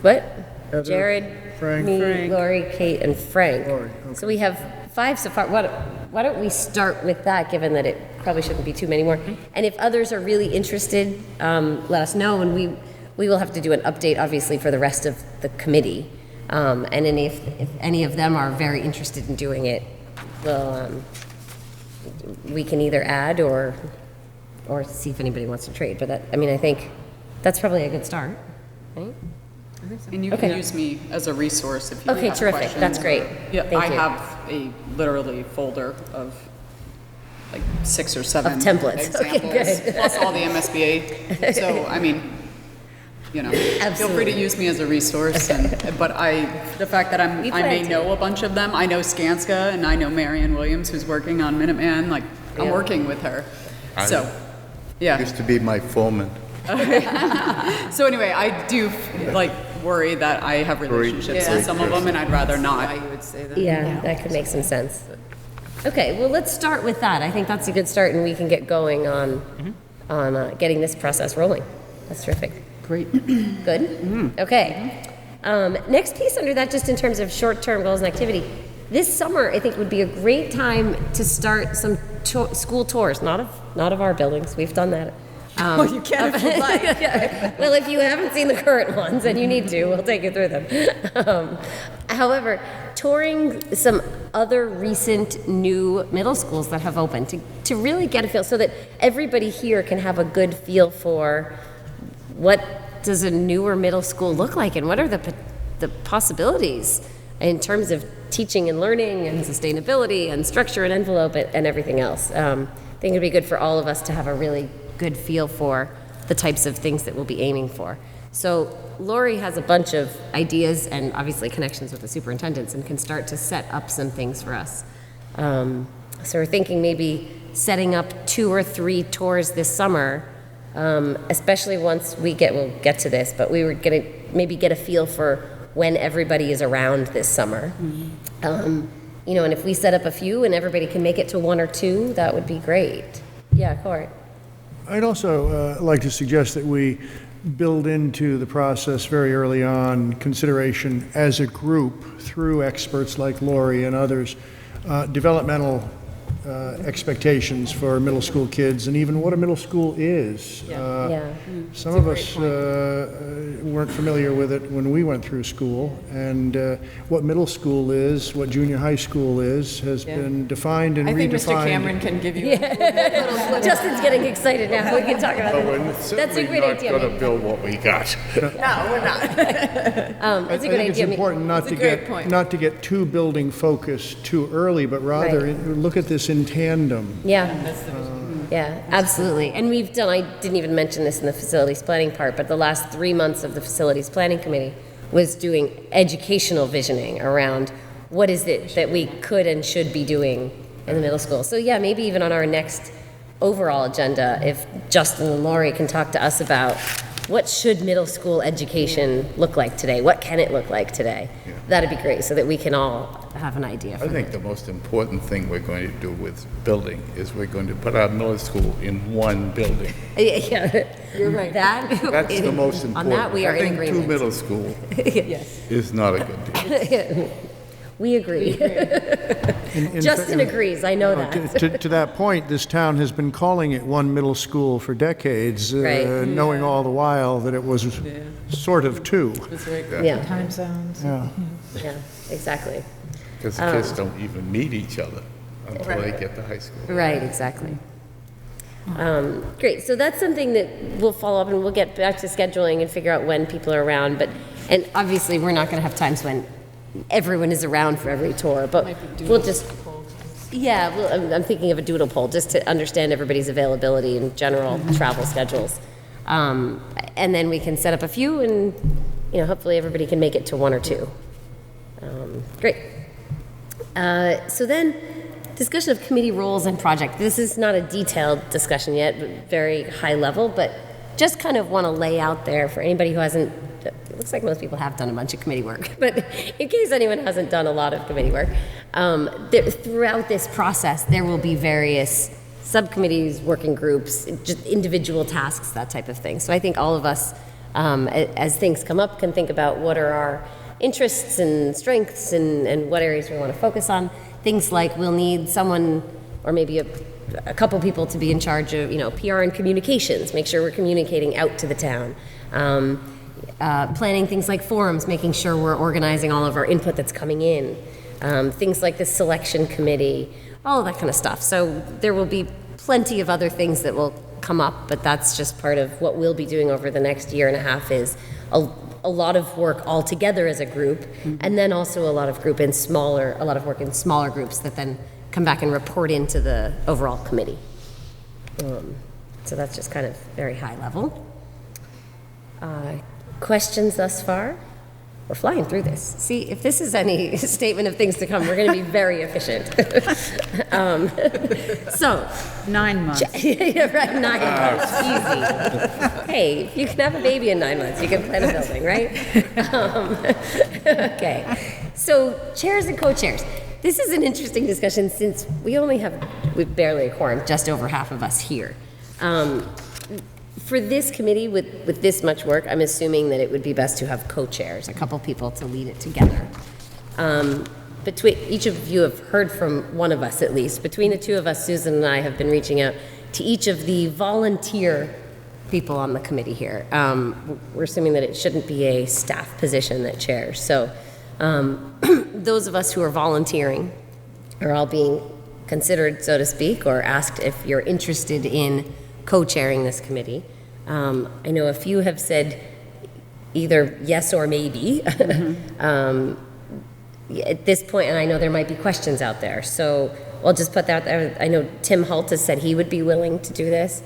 what? Jared, Frank. me, Lori, Kate, and Frank. So we have 5 so far. Why don't we start with that, given that it probably shouldn't be too many more? And if others are really interested, let us know, and we will have to do an update, obviously, for the rest of the committee. And if any of them are very interested in doing it, we'll, we can either add or see if anybody wants to trade. But that, I mean, I think that's probably a good start, right? And you can use me as a resource if you Okay, have terrific. questions. That's great. Yeah, Thank I you. have a literally folder of like 6 or 7 Of templates. Okay, examples, good. plus all the MSBA. So, I mean, you know, feel free to use me as a resource. But the fact that I may know a bunch of them, I know Skanska and I know Marianne Williams, who's working on Minuteman. Like, I'm working with her. So, yeah. Used to be my foreman. So anyway, I do like worry that I have relationships with some of them, and I'd rather not. You would say that. Yeah, that could make some sense. Okay, well, let's start with that. I think that's a good start, and we can get going on getting this process rolling. That's terrific. Great. Good? Okay. Next piece under that, just in terms of short-term goals and activity, this summer, I think, would be a great time to start some school tours, not of our buildings. We've done that. Well, you can if you like. Well, if you haven't seen the current ones and you need to, we'll take you through them. However, touring some other recent new middle schools that have opened to really get a feel, so that everybody here can have a good feel for what does a newer middle school look like and what are the possibilities in terms of teaching and learning and sustainability and structure and envelope and everything else. I think it'd be good for all of us to have a really good feel for the types of things that we'll be aiming for. So Lori has a bunch of ideas and obviously connections with the superintendents and can start to set up some things for us. So we're thinking maybe setting up 2 or 3 tours this summer, especially once we'll get to this, but we were gonna maybe get a feel for when everybody is around this summer. You know, and if we set up a few and everybody can make it to 1 or 2, that would be great. Yeah, Court. I'd also like to suggest that we build into the process very early on consideration as a group through experts like Lori and others, developmental expectations for middle school kids and even what a middle school is. Some of us weren't familiar with it when we went through school, and what middle school is, what junior high school is, has been defined and redefined. I think Mr. Cameron can give you Justin's getting excited now. We can talk about But it. we're That's a certainly great not idea. going to build what we got. No, we're not. That's a I good think it's idea. important not That's a great point. to get too building focused too early, but rather look at this in tandem. Yeah. Yeah, absolutely. And we've done, I didn't even mention this in the facilities planning part, but the last 3 months of the facilities planning committee was doing educational visioning around what is it that we could and should be doing in the middle school. So yeah, maybe even on our next overall agenda, if Justin and Lori can talk to us about what should middle school education look like today? What can it look like today? Yeah. That'd be great, so that we can all have an idea. I think the most important thing we're going to do with building is we're going to put our middle school in one building. Yeah, You're right. That's the most important. On that, we are in Having agreement. 2 middle school Yes. is not a good deal. We agree. Justin agrees, I know that. To that point, this town has been calling it one middle school for decades, Right. knowing all the while that it was sort of 2. That's right. Yeah, Time zones. yeah, exactly. Because the kids don't even meet each other until they get to high school. Right, exactly. Great, so that's something that we'll follow up and we'll get back to scheduling and figure out when people are around. And obviously, we're not going to have times when everyone is around for every tour, but we'll just, I'm thinking of a doodle poll just to understand everybody's availability and general travel schedules. And then we can set up a few and, hopefully everybody can make it to 1 or 2. Great. So then, discussion of committee roles and project. This is not a detailed discussion yet, but very high level, but just kind of want to lay out there for anybody who hasn't, it looks like most people have done a bunch of committee work, but in case anyone hasn't done a lot of committee work, throughout this process, there will be various subcommittees, working groups, just individual tasks, that type of thing. So I think all of us, as things come up, can think about what are our interests and strengths and what areas we want to focus on. Things like we'll need someone or maybe a couple people to be in charge of, PR and communications, make sure we're communicating out to the town. Planning things like forums, making sure we're organizing all of our input that's coming in. Things like the selection committee, all of that kind of stuff. So there will be plenty of other things that will come up, but that's just part of what we'll be doing over the next year and a half is a lot of work all together as a group, and then also a lot of work in smaller groups that then come back and report into the overall committee. So that's just kind of very high level. Questions thus far? We're flying through this. See, if this is any statement of things to come, we're going to be very efficient. So 9 months. Yeah, right, 9 months, easy. Hey, if you can have a baby in 9 months, you can plan a building, right? Okay, so chairs and co-chairs. This is an interesting discussion since we've barely a quorum, just over half of us here. For this committee, with this much work, I'm assuming that it would be best to have co-chairs, a couple people to lead it together. Between each of you have heard from one of us at least. Between the two of us, Susan and I have been reaching out to each of the volunteer people on the committee here. We're assuming that it shouldn't be a staff position that chairs. So those of us who are volunteering are all being considered, so to speak, or asked if you're interested in co-chairing this committee. I know a few have said either yes or maybe. At this point, and I know there might be questions out there, so I'll just put that there. I know Tim Holt has said he would be willing to do this.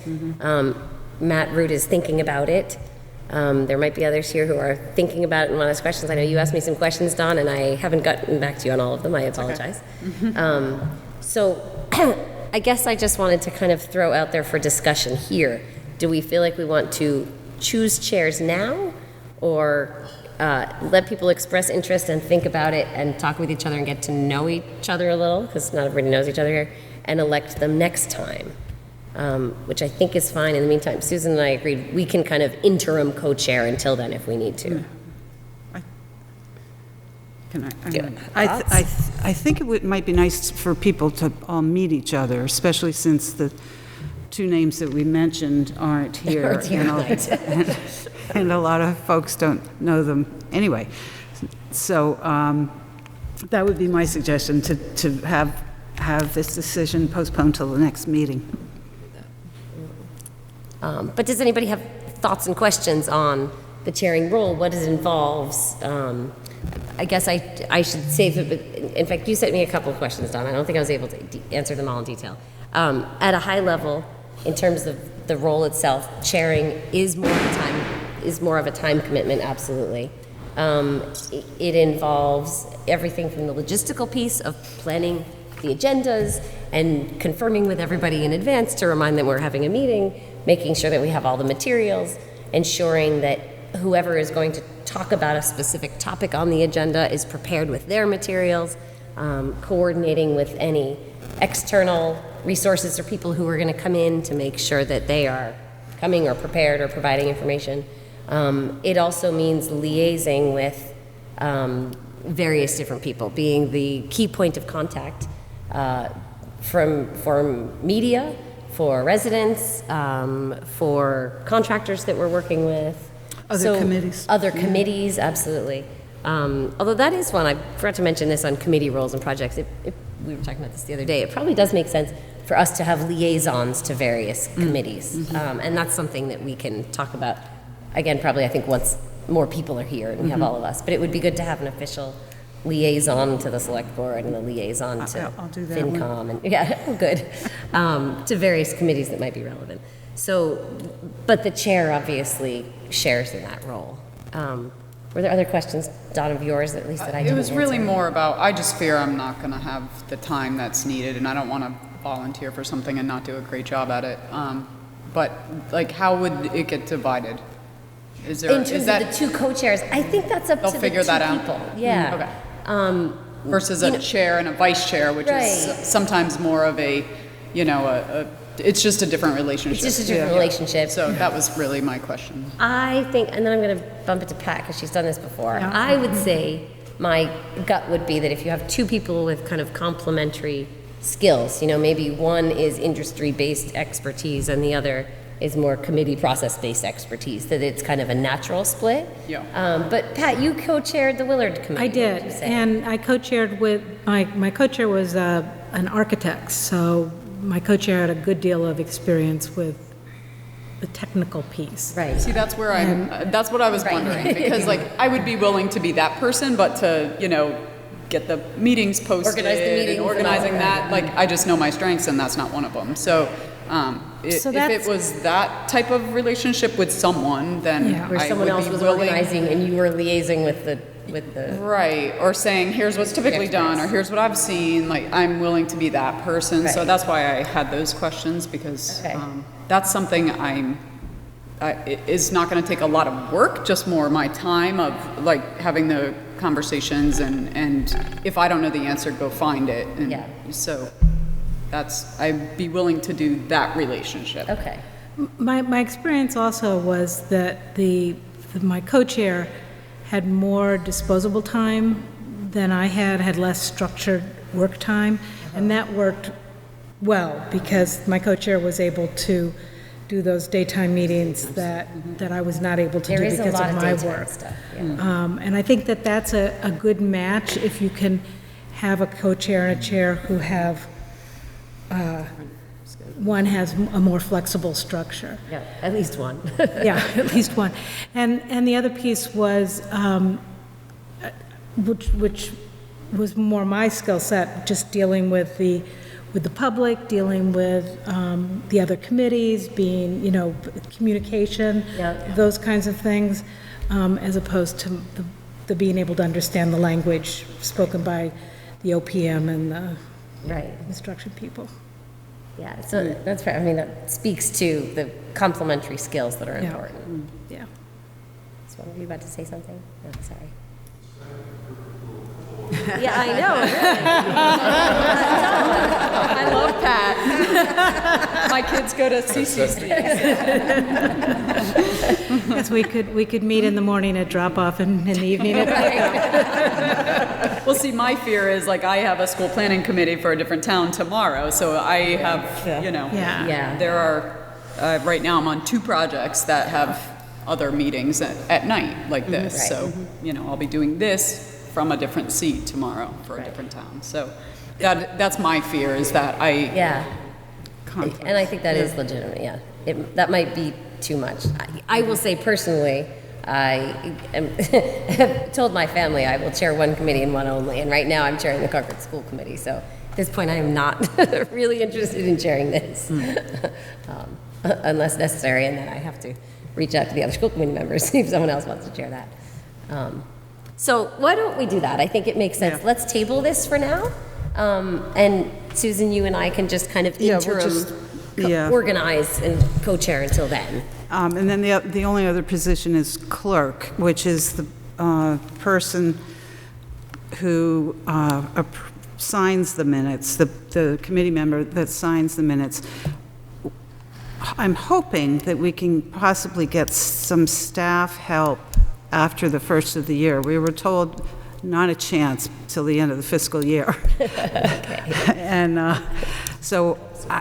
Matt Root is thinking about it. There might be others here who are thinking about it and want to ask questions. I know you asked me some questions, Dawn, and I haven't gotten back to you on all of them. I apologize. Okay. So I guess I just wanted to kind of throw out there for discussion here. Do we feel like we want to choose chairs now, or let people express interest and think about it and talk with each other and get to know each other a little, because not everybody knows each other here, and elect them next time, which I think is fine. In the meantime, Susan and I agreed we can kind of interim co-chair until then if we need to. I think it might be nice for people to all meet each other, especially since the two names that we mentioned aren't here. And a lot of folks don't know them anyway. So that would be my suggestion, to have this decision postponed till the next meeting. But does anybody have thoughts and questions on the chairing role, what it involves? I guess I should save it, but in fact, you sent me a couple of questions, Don. I don't think I was able to answer them all in detail. At a high level, in terms of the role itself, chairing is more of a time commitment, absolutely. It involves everything from the logistical piece of planning the agendas and confirming with everybody in advance to remind them we're having a meeting, making sure that we have all the materials, ensuring that whoever is going to talk about a specific topic on the agenda is prepared with their materials, coordinating with any external resources or people who are going to come in to make sure that they are coming or prepared or providing information. It also means liaising with various different people, being the key point of contact for media, for residents, for contractors that we're working with. Other committees, absolutely. Although that is one, I forgot to mention this on committee roles and projects. We were talking about this the other day. It probably does make sense for us to have liaisons to various committees. And that's something that we can talk about, again, probably I think once more people are here and we have all of us. But it would be good to have an official liaison to the select board and a liaison to FinCom. And, good. To various committees that might be relevant. So, but the chair obviously shares in that role. Were there other questions, Don, of yours, at least that I It didn't was really answer? more about, I just fear I'm not going to have the time that's needed, and I don't want to volunteer for something and not do a great job at it. But like, how would it get divided? Is there, In terms of the two co-chairs, I think that's up to they'll the figure two that out? people. Yeah. Okay. Versus a chair and a vice chair, which is Right. sometimes more of a, it's just a different relationship. It's just a different relationship. So that was really my question. I think, and then I'm going to bump it to Pat because she's done this before. I would say my gut would be that if you have two people with kind of complementary skills, maybe one is industry-based expertise and the other is more committee process-based expertise, that it's kind of a natural split. Yeah. But Pat, you co-chaired the Willard Committee. I what did, would you say? and I co-chaired with, my co-chair was an architect, so my co-chair had a good deal of experience with the technical piece. Right. See, that's where that's what I was wondering, because like, I would be willing to be that person, but to, get the meetings posted. Organize the meetings and organizing and all that, like, I just know my strengths and that's not one of them. So, if it was that type of relationship with someone, then Yeah. Where I someone would else be was willing. organizing and you were liaising with the Right, or saying, here's what's typically done, or here's what I've seen, like, I'm willing to be that person. So Right. that's why I had those questions, because Okay. that's something it is not going to take a lot of work, just more my time of, like, having the conversations, and if I don't know the answer, go find it. And Yeah. so I'd be willing to do that relationship. Okay. My experience also was that my co-chair had more disposable time than I had less structured work time, and that worked well because my co-chair was able to do those daytime meetings that I was not able to There do is a because lot of of my daytime work. stuff. Yeah. And I think that that's a good match if you can have a co-chair and a chair who have, one has a more flexible structure. Yeah, at least one. Yeah, at least one. And the other piece was, which was more my skill set, just dealing with the public, dealing with the other committees, being, communication, Yeah. those kinds of things, as opposed to the being able to understand the language spoken by the OPM and the Right. instruction people. Yeah, so that's fair. I mean, that speaks to the complementary skills that are Yeah. important. Yeah. So, were you about to say something? No, sorry. Yeah, I know. I love Pat. My kids go to CCC. Yes, we could meet in the morning at drop-off and in the evening at pickup. Well, see, my fear is, like, I have a school planning committee for a different town tomorrow, so I have, Yeah. Yeah. there are, right now I'm on 2 projects that have other meetings at night like this. Right. So, I'll be doing this from a different seat tomorrow for a different town. So that's my fear, is that Yeah. And I think that is legitimate, yeah. That might be too much. I will say personally, I have told my family I will chair one committee and one only, and right now I'm chairing the Concord School Committee, so at this point I am not really interested in chairing this, unless necessary, and then I have to reach out to the other school committee members, see if someone else wants to chair that. So why don't we do that? I think it makes sense. Yeah. Let's table this for now, and Susan, you and I can just kind of Yeah, we'll interim just- yeah. organize and co-chair until then. And then the only other position is clerk, which is the person who signs the minutes, the committee member that signs the minutes. I'm hoping that we can possibly get some staff help after the first of the year. We were told not a chance till the end of the fiscal year. And so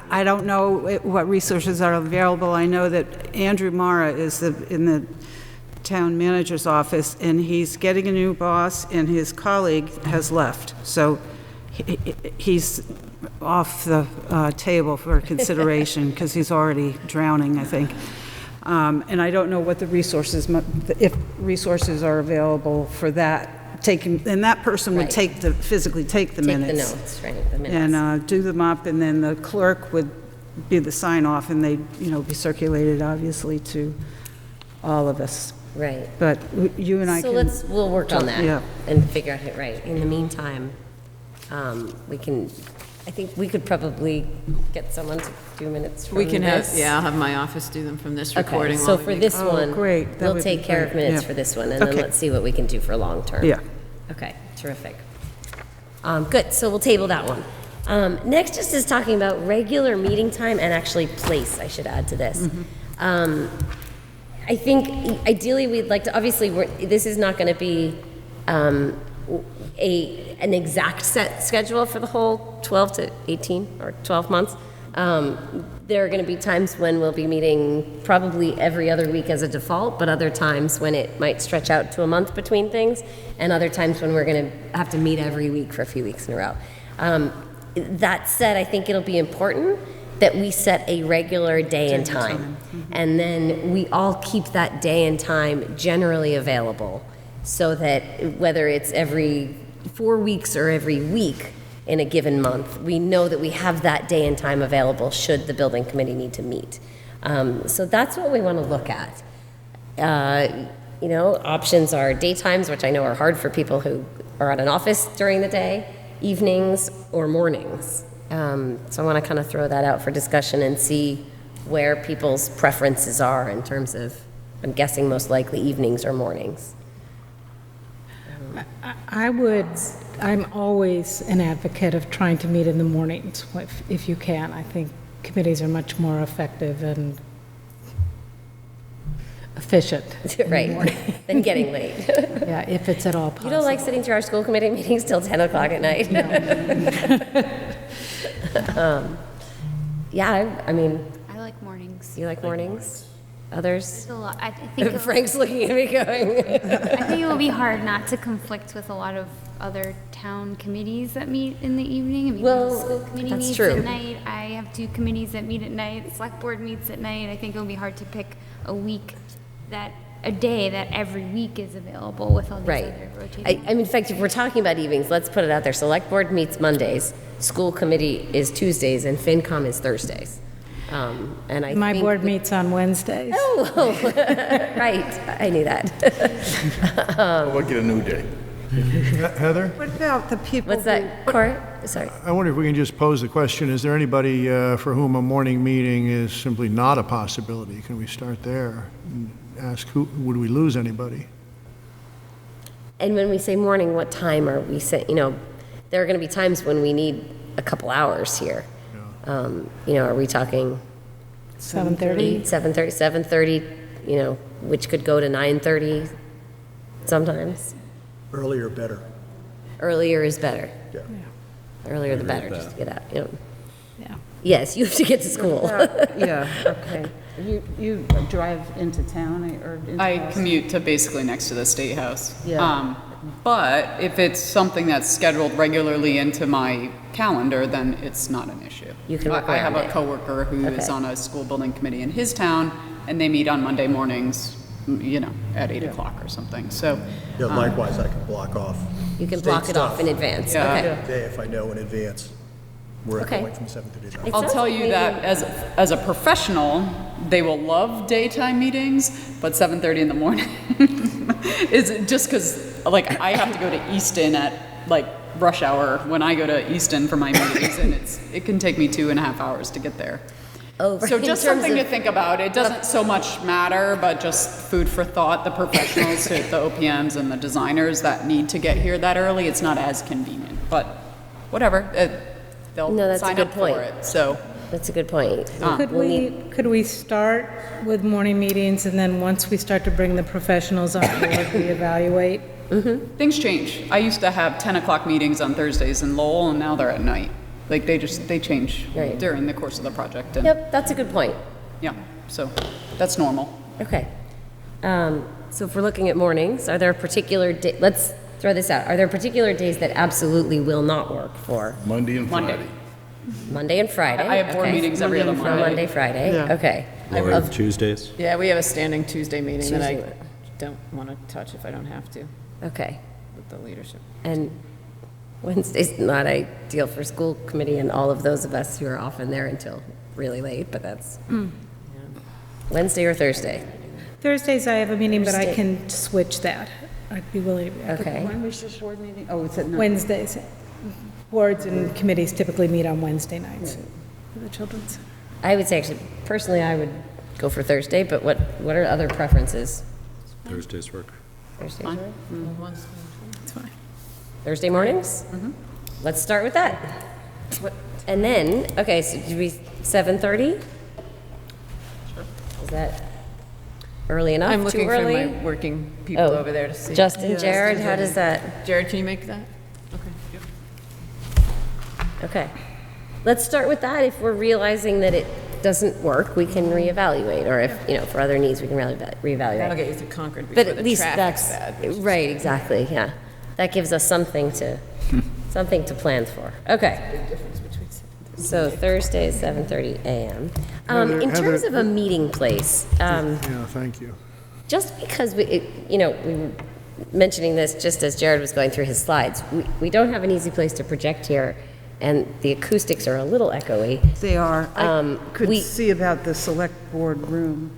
I don't know what resources are available. I know that Andrew Mara is in the town manager's office, and he's getting a new boss, and his colleague has left. So he's off the table for consideration because he's already drowning, I think. And I don't know what the resources, if resources are available for that. And that person would Right. physically take the minutes. Take the notes, right, the minutes. And do them up, and then the clerk would be the sign-off, and they'd, be circulated, obviously, to all of us. Right. But you and I So can... we'll work on that. Yeah. And figure out it right. In the meantime, I think we could probably get someone to do minutes from We can have, this. yeah, I'll have my office do them from this Okay, recording. so while we for make- this Oh, one, great. That we'll would be take care of great. minutes Yeah. for this one, and then Okay. let's see what we can do for long term. Yeah. Okay, terrific. Good, so we'll table that one. Next just is talking about regular meeting time and actually place, I should add to this. I think ideally we'd like to, obviously, this is not going to be an exact set schedule for the whole 12 to 18 or 12 months. There are going to be times when we'll be meeting probably every other week as a default, but other times when it might stretch out to a month between things, and other times when we're going to have to meet every week for a few weeks in a row. That said, I think it'll be important that we set a regular day and time, and then we all keep that day and time generally available, so that whether it's every 4 weeks or every week in a given month, we know that we have that day and time available should the building committee need to meet. So that's what we want to look at. Options are daytimes, which I know are hard for people who are at an office during the day, evenings, or mornings. So I want to kind of throw that out for discussion and see where people's preferences are in terms of, I'm guessing most likely evenings or mornings. I'm always an advocate of trying to meet in the mornings, if you can. I think committees are much more effective and efficient. Right, than getting late. Yeah, if it's at all possible. You don't like sitting through our school committee meetings till 10 o'clock at night? Yeah, I mean, I like mornings. you like mornings? Others? There's a lot. I think Frank's looking at me going. I think it will be hard not to conflict with a lot of other town committees that meet in the evening. I mean, Well, the school committee that's meets true. at night. I have 2 committees that meet at night. The select board meets at night. I think it will be hard to pick a day that every week is available with all these Right. other rotating. I mean, in fact, if we're talking about evenings, let's put it out there. Select board meets Mondays, school committee is Tuesdays, and FinCom is Thursdays. And I My think board meets on Wednesdays. Oh, right, I knew that. We'll get a new day. Heather, What about the people What's that, Court? Sorry. I wonder if we can just pose the question, is there anybody for whom a morning meeting is simply not a possibility? Can we start there and ask, would we lose anybody? And when we say morning, what time are we saying? There are going to be times when we need a couple hours here. Are we talking 7:30? 7:30, which could go to 9:30 sometimes? Earlier, better. Earlier is better. Yeah. Earlier the better, just to get out. Yeah. Yes, you have to get to school. Yeah, okay. You drive into town or into I Boston? commute to basically next to the State House. Yeah. But if it's something that's scheduled regularly into my calendar, then it's not an issue. You can work I have around a it. coworker who is Okay. on a school building committee in his town, and they meet on Monday mornings, at 8 o'clock or something. So, Yeah, likewise, I can block off. You can state block it off stuff in advance. Yeah. Okay. Day if I know in advance where I'm Okay. going from 7:30 to 9. It I'll sounds tell like you maybe- that as a professional, they will love daytime meetings, but 7:30 in the morning is just because, I have to go to Easton at, rush hour when I go to Easton for my meetings, and it can take me 2.5 hours to get there. Oh, So in just terms something to of- think about. It doesn't so much matter, but just food for thought. The professionals, the OPMs and the designers that need to get here that early, it's not as convenient. But whatever, they'll No, that's a sign good up point. for it. So That's a good point. Could we start with morning meetings, and then once we start to bring the professionals on board, we evaluate? things change. I used to have 10 o'clock meetings on Thursdays in Lowell, and now they're at night. They change Right. during the course of the project. And, Yep, that's a good point. Yeah, so that's normal. Okay. So if we're looking at mornings, are there particular, let's throw this out. Are there particular days that absolutely will not work for? Monday and Monday. Friday. Monday and Friday? I have board okay. meetings every other Monday. Monday, Friday, Yeah. okay. Lori, Tuesdays? Yeah, we have a standing Tuesday meeting that I Tuesday. don't want to touch if I don't have to Okay. with the leadership. And Wednesday's not ideal for school committee and all of those of us who are often there until really late, but that's Wednesday or Thursday. Thursdays I have a meeting, but I Thursday. can switch that. I'd be willing to. Okay. When was your board meeting? Oh, it's at 9. Wednesdays. Boards and committees typically meet on Wednesday nights for the children's. I would say actually, personally, I would go for Thursday, but what are other preferences? Thursdays work. Thursdays, right? It's fine. Thursday mornings? Let's start with that. And then, okay, so do we 7:30? Is that early enough? I'm looking Too for early? my working people Oh, over there to see. Justin, Yeah. Jared, how does that? Jared, can you make that? Okay. Let's start with that. If we're realizing that it doesn't work, we can reevaluate, or if, for other needs, we can reevaluate. That'll get you to Concord before But at the least traffic's that's, bad. right, exactly, yeah. That gives us something to plan for. Okay. So Thursday is 7:30 a.m. In terms of a meeting place, Yeah, thank you. just because we were mentioning this just as Jared was going through his slides, we don't have an easy place to project here, and the acoustics are a little echoey. They are. I could we- see about the select board room.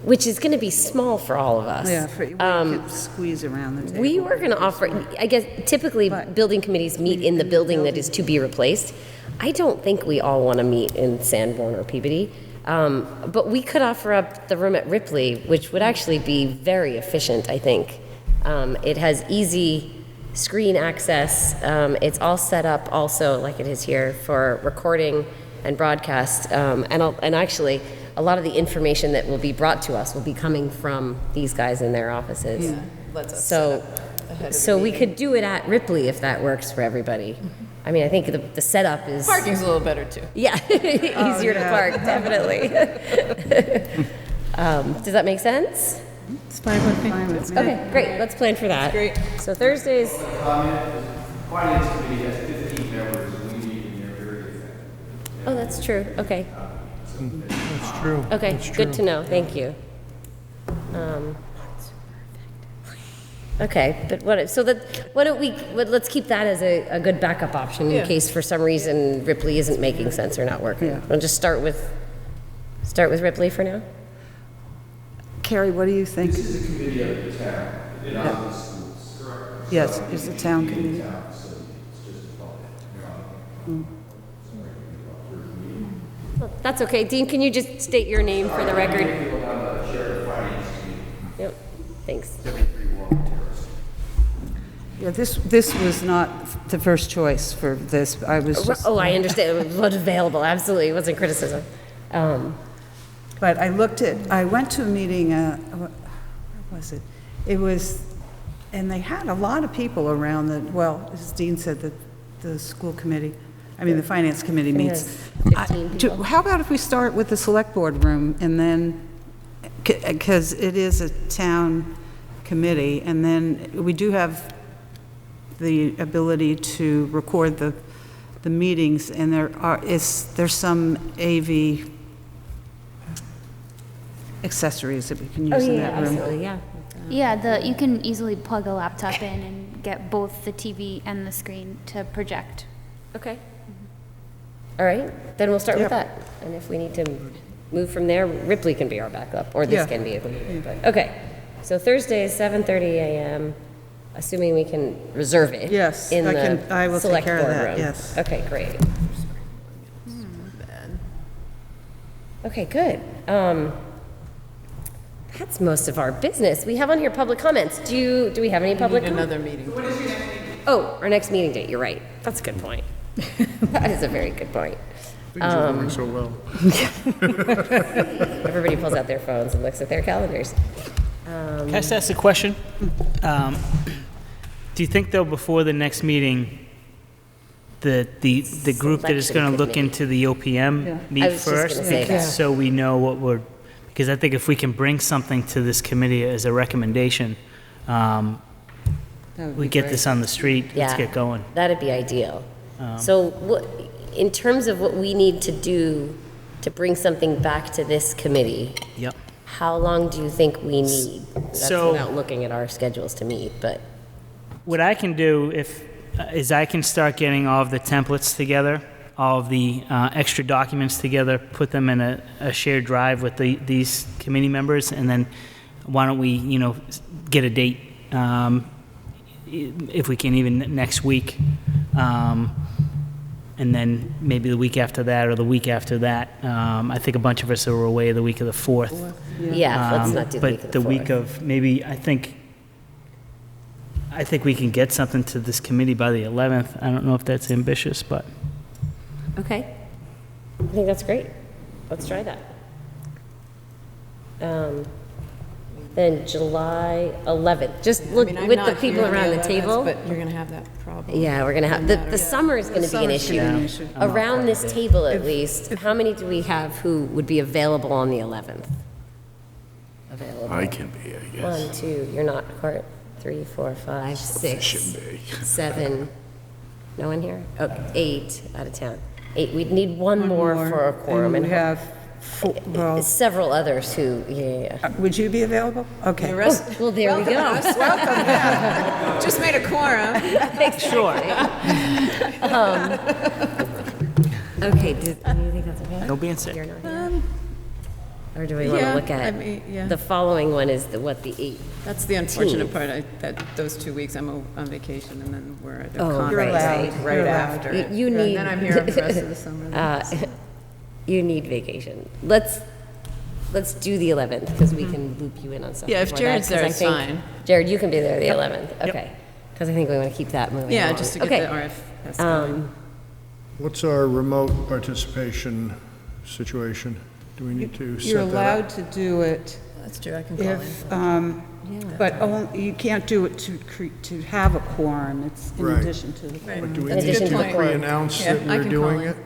Which is going to be small for all of us. Yeah, we could squeeze around the table. We were going to offer, I guess, typically building committees meet in the building that is to be replaced. I don't think we all want to meet in Sanborn or Peabody, but we could offer up the room at Ripley, which would actually be very efficient, I think. It has easy screen access. It's all set up also, like it is here, for recording and broadcast. And actually, a lot of the information that will be brought to us will be coming from these guys in their offices. Yeah, lets us So, set up ahead of so the we meeting. could do it at Ripley if that works for everybody. I mean, I think the setup is... Parking's a little better too. Yeah, easier to park, definitely. Does that make sense? It's fine with me. Okay, great, let's plan for that. Great. So Thursdays, Finance committee has 15 members, and we meet in there very effectively. oh, that's true, okay. That's true. Okay, That's good true. to know, thank you. Okay, but let's keep that as a good backup option in Yeah. case for some reason Ripley isn't making sense or not working. Yeah. We'll just start with Ripley for now? Carrie, what do you think? This is a committee of the town, it owns the schools, correct? Yes, is the town committee. Town facility, it's just a public, That's okay. Dean, can you just state your name for the record? Yep, thanks. Yeah, this was not the first choice for this. I was just... Oh, I understand. It was available, absolutely. It wasn't criticism. But I went to a meeting, where was it? It was, and they had a lot of people around as Dean said, the school committee, the finance committee meets. has 15 people. How about if we start with the select board room and then, because it is a town committee, and then we do have the ability to record the meetings, and there's some AV accessories that we can use in that room. Absolutely, yeah. Yeah, you can easily plug a laptop in and get both the TV and the screen to project. Okay. All right, then we'll start with that. And if we need to move from there, Ripley can be our backup, or this Yeah. can be if we need it. But, okay, so Thursday is 7:30 a.m., assuming we can reserve it. Yes, in I will take select care of board that, room. yes. Okay, great. Okay, good. That's most of our business. We have on here public comments. Do we have any public Need comments? another meeting. Oh, our next meeting date, you're right. That's a good point. That is a very good point. Things are going so well. Everybody pulls out their phones and looks at their calendars. Can I just ask a question? Do you think, though, before the next meeting, the group that is Selection going to look committee. into the OPM meet I was just gonna first? say that. So we know what because I think if we can bring something to this committee as a recommendation, we get this on the street, let's Yeah. get going. That'd be ideal. So in terms of what we need to do to bring something back to this committee, Yep. how long do you think we need? That's So- without looking at our schedules to meet, but, What I can do is I can start getting all of the templates together, all of the extra documents together, put them in a shared drive with these committee members, and then why don't we, get a date, if we can, even next week. And then maybe the week after that or the week after that. I think a bunch of us are away the week of the 4th. Yeah, let's not do the week of But the the week 4th. of, maybe, I think we can get something to this committee by the 11th. I don't know if that's ambitious, but. Okay. I think that's great. Let's try that. Then July 11th, just look I mean, I'm with the not people here on around the 11th, table. But you're going to have that problem. Yeah, we're gonna have, the summer is gonna be an issue. Around this table at least, how many do we have who would be available on the 11th? Available. I can be, I guess. 1, 2, you're not, Court. 3, 4, 5, 6, Should be. 7. No one here? Okay, 8 out of town. 8, we'd need one more for a quorum. And we have several others who, yeah. Would you be available? Okay. The rest, Well, there we go. welcome. Just made a quorum. Sure. Okay, do you think that's okay? No being sick. You're not here? Or do we want to yeah, look at? I mean, yeah. The following one is the 8th? That's the unfortunate part, that those 2 weeks I'm on vacation, and then we're at the Oh, conference right, right, right. right after. it. You And need. then I'm here the rest of the summer. You need vacation. Let's do the 11th, because we can loop you in on something. Yeah, if before that, Jared's 'cause there, I it's think- fine. Jared, you can be there the 11th, okay. Because I think we want to keep that moving Yeah, along. just to get Okay. the RFS going. What's our remote participation situation? Do we need to set You're that allowed up? to do it That's true, I can call if, in. but you can't do it to have a quorum. It's in Right. addition to the quorum. But do we In need addition to the to quorum. pre-announce Yeah, that I we're can call doing in. it?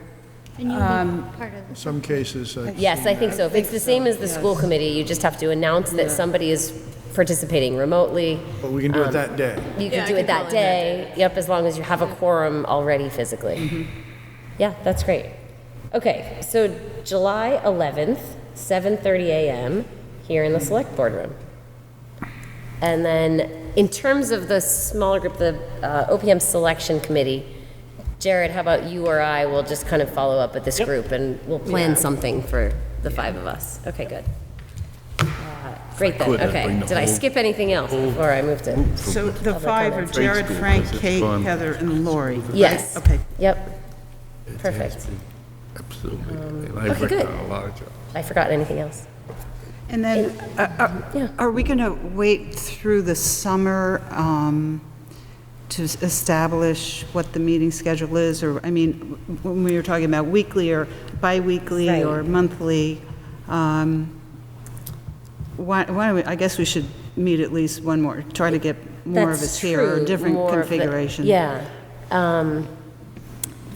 And you'll be part of In some cases, I've Yes, seen I think that. so. If it's the same as the school committee, you just have to announce that somebody is participating remotely. But we can do it that day. You Yeah, can do I it can call that in that day, yep, as long as you have a quorum already physically. Yeah, that's great. Okay, so July 11th, 7:30 a.m. here in the select board room. And then in terms of the smaller group, the OPM selection committee, Jared, how about you or I will just kind of follow up with this group and we'll plan something for the 5 of us. Okay, good. Great then, could, I'd okay. bring the Did I whole- skip anything else before I moved to? So the Public 5 are comments. Jared, school, Frank, because it's Kate, fun. Heather, and Lori. right? Yes. Okay. Yep, It has perfect. been. Absolutely. And okay, I've good. done a lot of jobs. I forgot anything else. And then, yeah. are we going to wait through the summer to establish what the meeting schedule is? Or, I mean, when we were talking about weekly or bi-weekly Right. or monthly, why don't we, I guess we should meet at least one more, try to get more of That's us here, or true, different more of the- configuration. Yeah.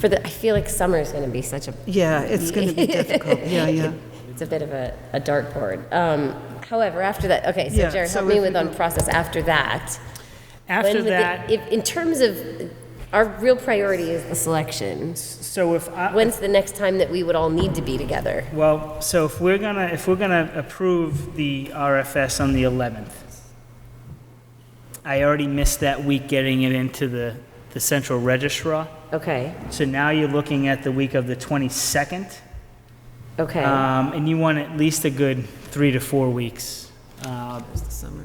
I feel like summer is going to be such a. Yeah, it's going to be difficult, yeah. It's a bit of a dartboard. However, after that, okay, so Yeah, Jared, so help me if with we on go- process after that. After When would that, in terms of, our real priority is the selection. so When's the next time that we would all need to be together? well, so if we're gonna approve the RFS on the 11th, I already missed that week getting it into the central registrar. Okay, So now you're looking at the week of the 22nd, okay. and you want at least a good 3 to 4 weeks There's the summer.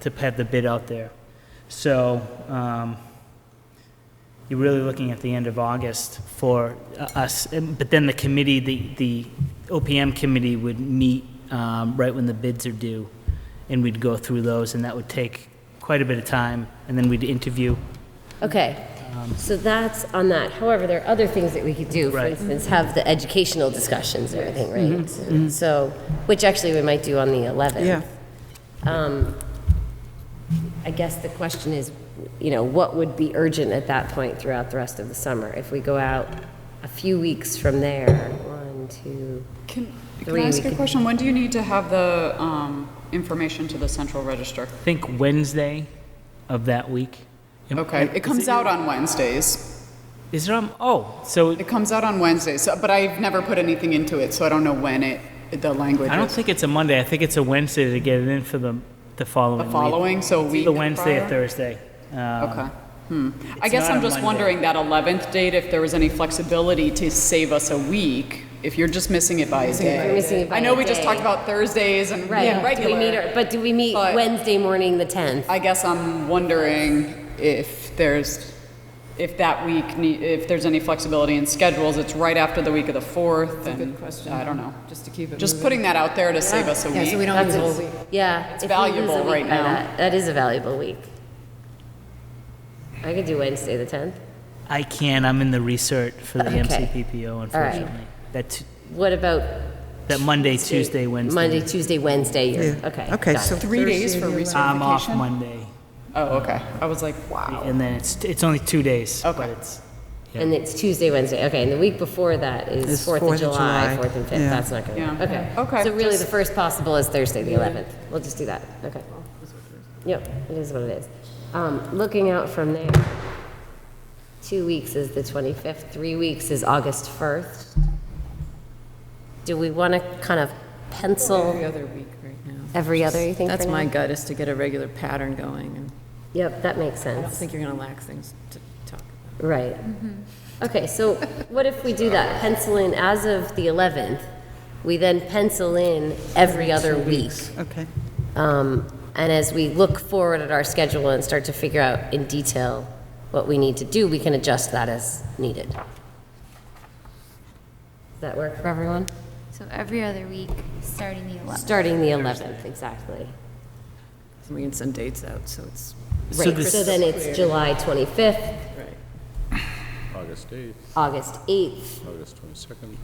to have the bid out there. So you're really looking at the end of August for us, but then the committee, the OPM committee would meet right when the bids are due, and we'd go through those, and that would take quite a bit of time, and then we'd interview. Okay, so that's on that. However, there are other things that we could do. For Right. instance, have the educational discussions and everything, right? So, which actually we might do on the 11th. Yeah. I guess the question is, what would be urgent at that point throughout the rest of the summer? If we go out a few weeks from there, 1, 2, Can 3. I ask we a could- question? When do you need to have the information to the central register? I think Wednesday of that week. Okay, it comes out on Wednesdays. Is it on, so It comes out on Wednesdays, but I've never put anything into it, so I don't know when the language I don't is. think it's a Monday. I think it's a Wednesday to get it in for the following The week. following, so a week The Wednesday or prior? Thursday. Okay. I It's guess not I'm a just Monday. wondering that 11th date, if there was any flexibility to save us a week, if you're just missing it by a If you're day. missing it by I know a we just day. talked about Thursdays and Right. being Do we meet, regular. but do we meet But- Wednesday morning, the 10th? I guess I'm wondering if that week, if there's any flexibility in schedules. It's right after the week of the 4th, and good question. I don't know. Just to keep it Just moving. putting that out there to save us a Yeah, week. so we don't lose a whole week. Yeah. It's if we lose a valuable week right by now. That is a valuable week. I could do Wednesday, the 10th. I can. I'm in the research for the Okay. MCPPO, unfortunately. What about That Monday, Tuesday, Wednesday. Monday, Tuesday, Wednesday? You're, Yeah. Okay. Okay, got so it. 3 days for I'm off recertification? Monday, Oh, okay. I was like, wow. and then it's only 2 days. Okay. But it's, yeah. And it's Tuesday, Wednesday. Okay, and the week before that is Is 4th of July, 4th and 5th. Yeah. That's not going to work. Yeah. Okay. Okay, So really, just- the first possible is Thursday, the 11th. We'll just do that. Okay. Yep, it is what it is. Looking out from there, 2 weeks is the 25th. 3 weeks is August 1st. Do we want to kind of pencil Every other week right now. every other? You think? That's for my now? gut, is to get a regular pattern going, and Yep, that makes I don't sense. think you're gonna lack things to talk about. Right. Okay, so what if we do that? Pencil in as of the 11th, we then pencil in every other week. Okay. And as we look forward at our schedule and start to figure out in detail what we need to do, we can adjust that as needed. Does that work for everyone? So every other week, starting the 11th. Starting the 11th, exactly. So we can send dates out, so it's. Right, so then it's July 25th, Right. August 8th, August 8th, August 22nd.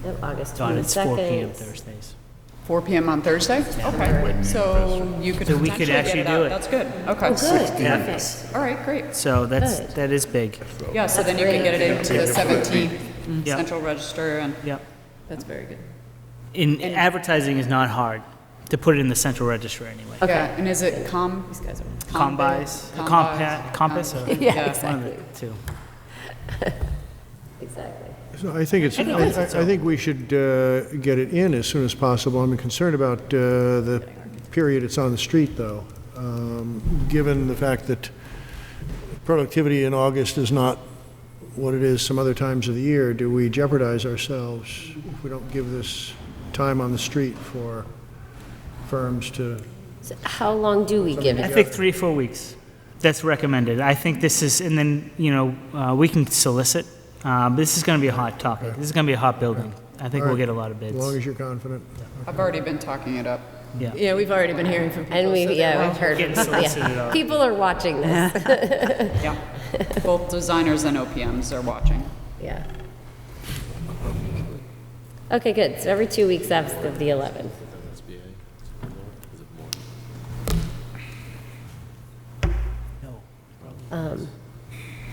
yep, August Dawn, it's 4 p.m. 22nd. Thursdays. 4 p.m. on Thursday? Okay. So you could So we could potentially get actually it do out. it. That's good. Okay. Oh, good, Yeah. perfect. All right, great. So Good. that is big. Yeah, so then you can get it into the 17th Yep. Central Register and, Yep. That's very good. In advertising is not hard to put it in the central register anyway. Okay. yeah, and is it These guys are. Combis, compass, or Yeah, one of exactly. the two. Exactly. So I think it's, I think we should get it in as soon as possible. I'm concerned about the period it's on the street, though. Given the fact that productivity in August is not what it is some other times of the year, do we jeopardize ourselves if we don't give this time on the street for firms to? So how long do we give I it? think 3-4 weeks. That's recommended. I think this is, and then, we can solicit. But this is going to be a hot topic. This is going to be a hot building. I think All we'll right. get a lot of As bids. long as you're confident. I've already been talking it up. Yeah. Yeah, we've already been hearing from people. And so we've they're heard Getting from solicited out. people are watching this. Yeah. Both designers and OPMs are watching. Yeah. Okay, good. So every 2 weeks after the 11th.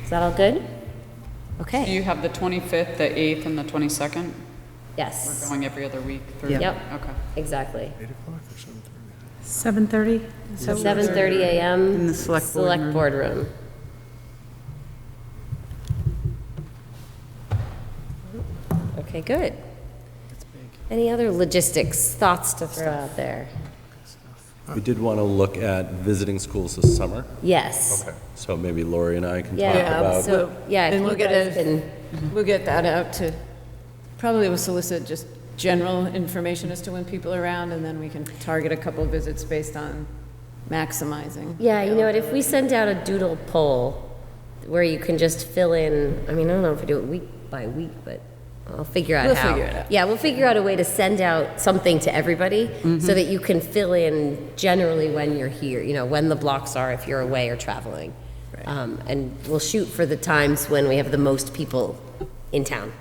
Is that all good? Do Okay. you have the 25th, the 8th, and the 22nd? We're Yes. going every other week through? Yep. Okay. Exactly. 8 o'clock or 7:30? 7:30? 7:30 a.m. In the select board room. board room. Okay, good. Any other logistics thoughts to throw out there? We did want to look at visiting schools this summer. Yes. Okay. So maybe Lori and I can talk Yeah, about. so, yeah, if And you we'll get guys can, we'll get that out to, probably we'll solicit just general information as to when people are around, and then we can target a couple of visits based on maximizing. yeah, you know what, if we send out a doodle poll where you can just fill in, I mean, I don't know if we do it week by week, but I'll figure out We'll how. figure it out. Yeah, we'll figure out a way to send out something to everybody so that you can fill in generally when you're here, when the blocks are if you're away or traveling. Right. And we'll shoot for the times when we have the most people in town.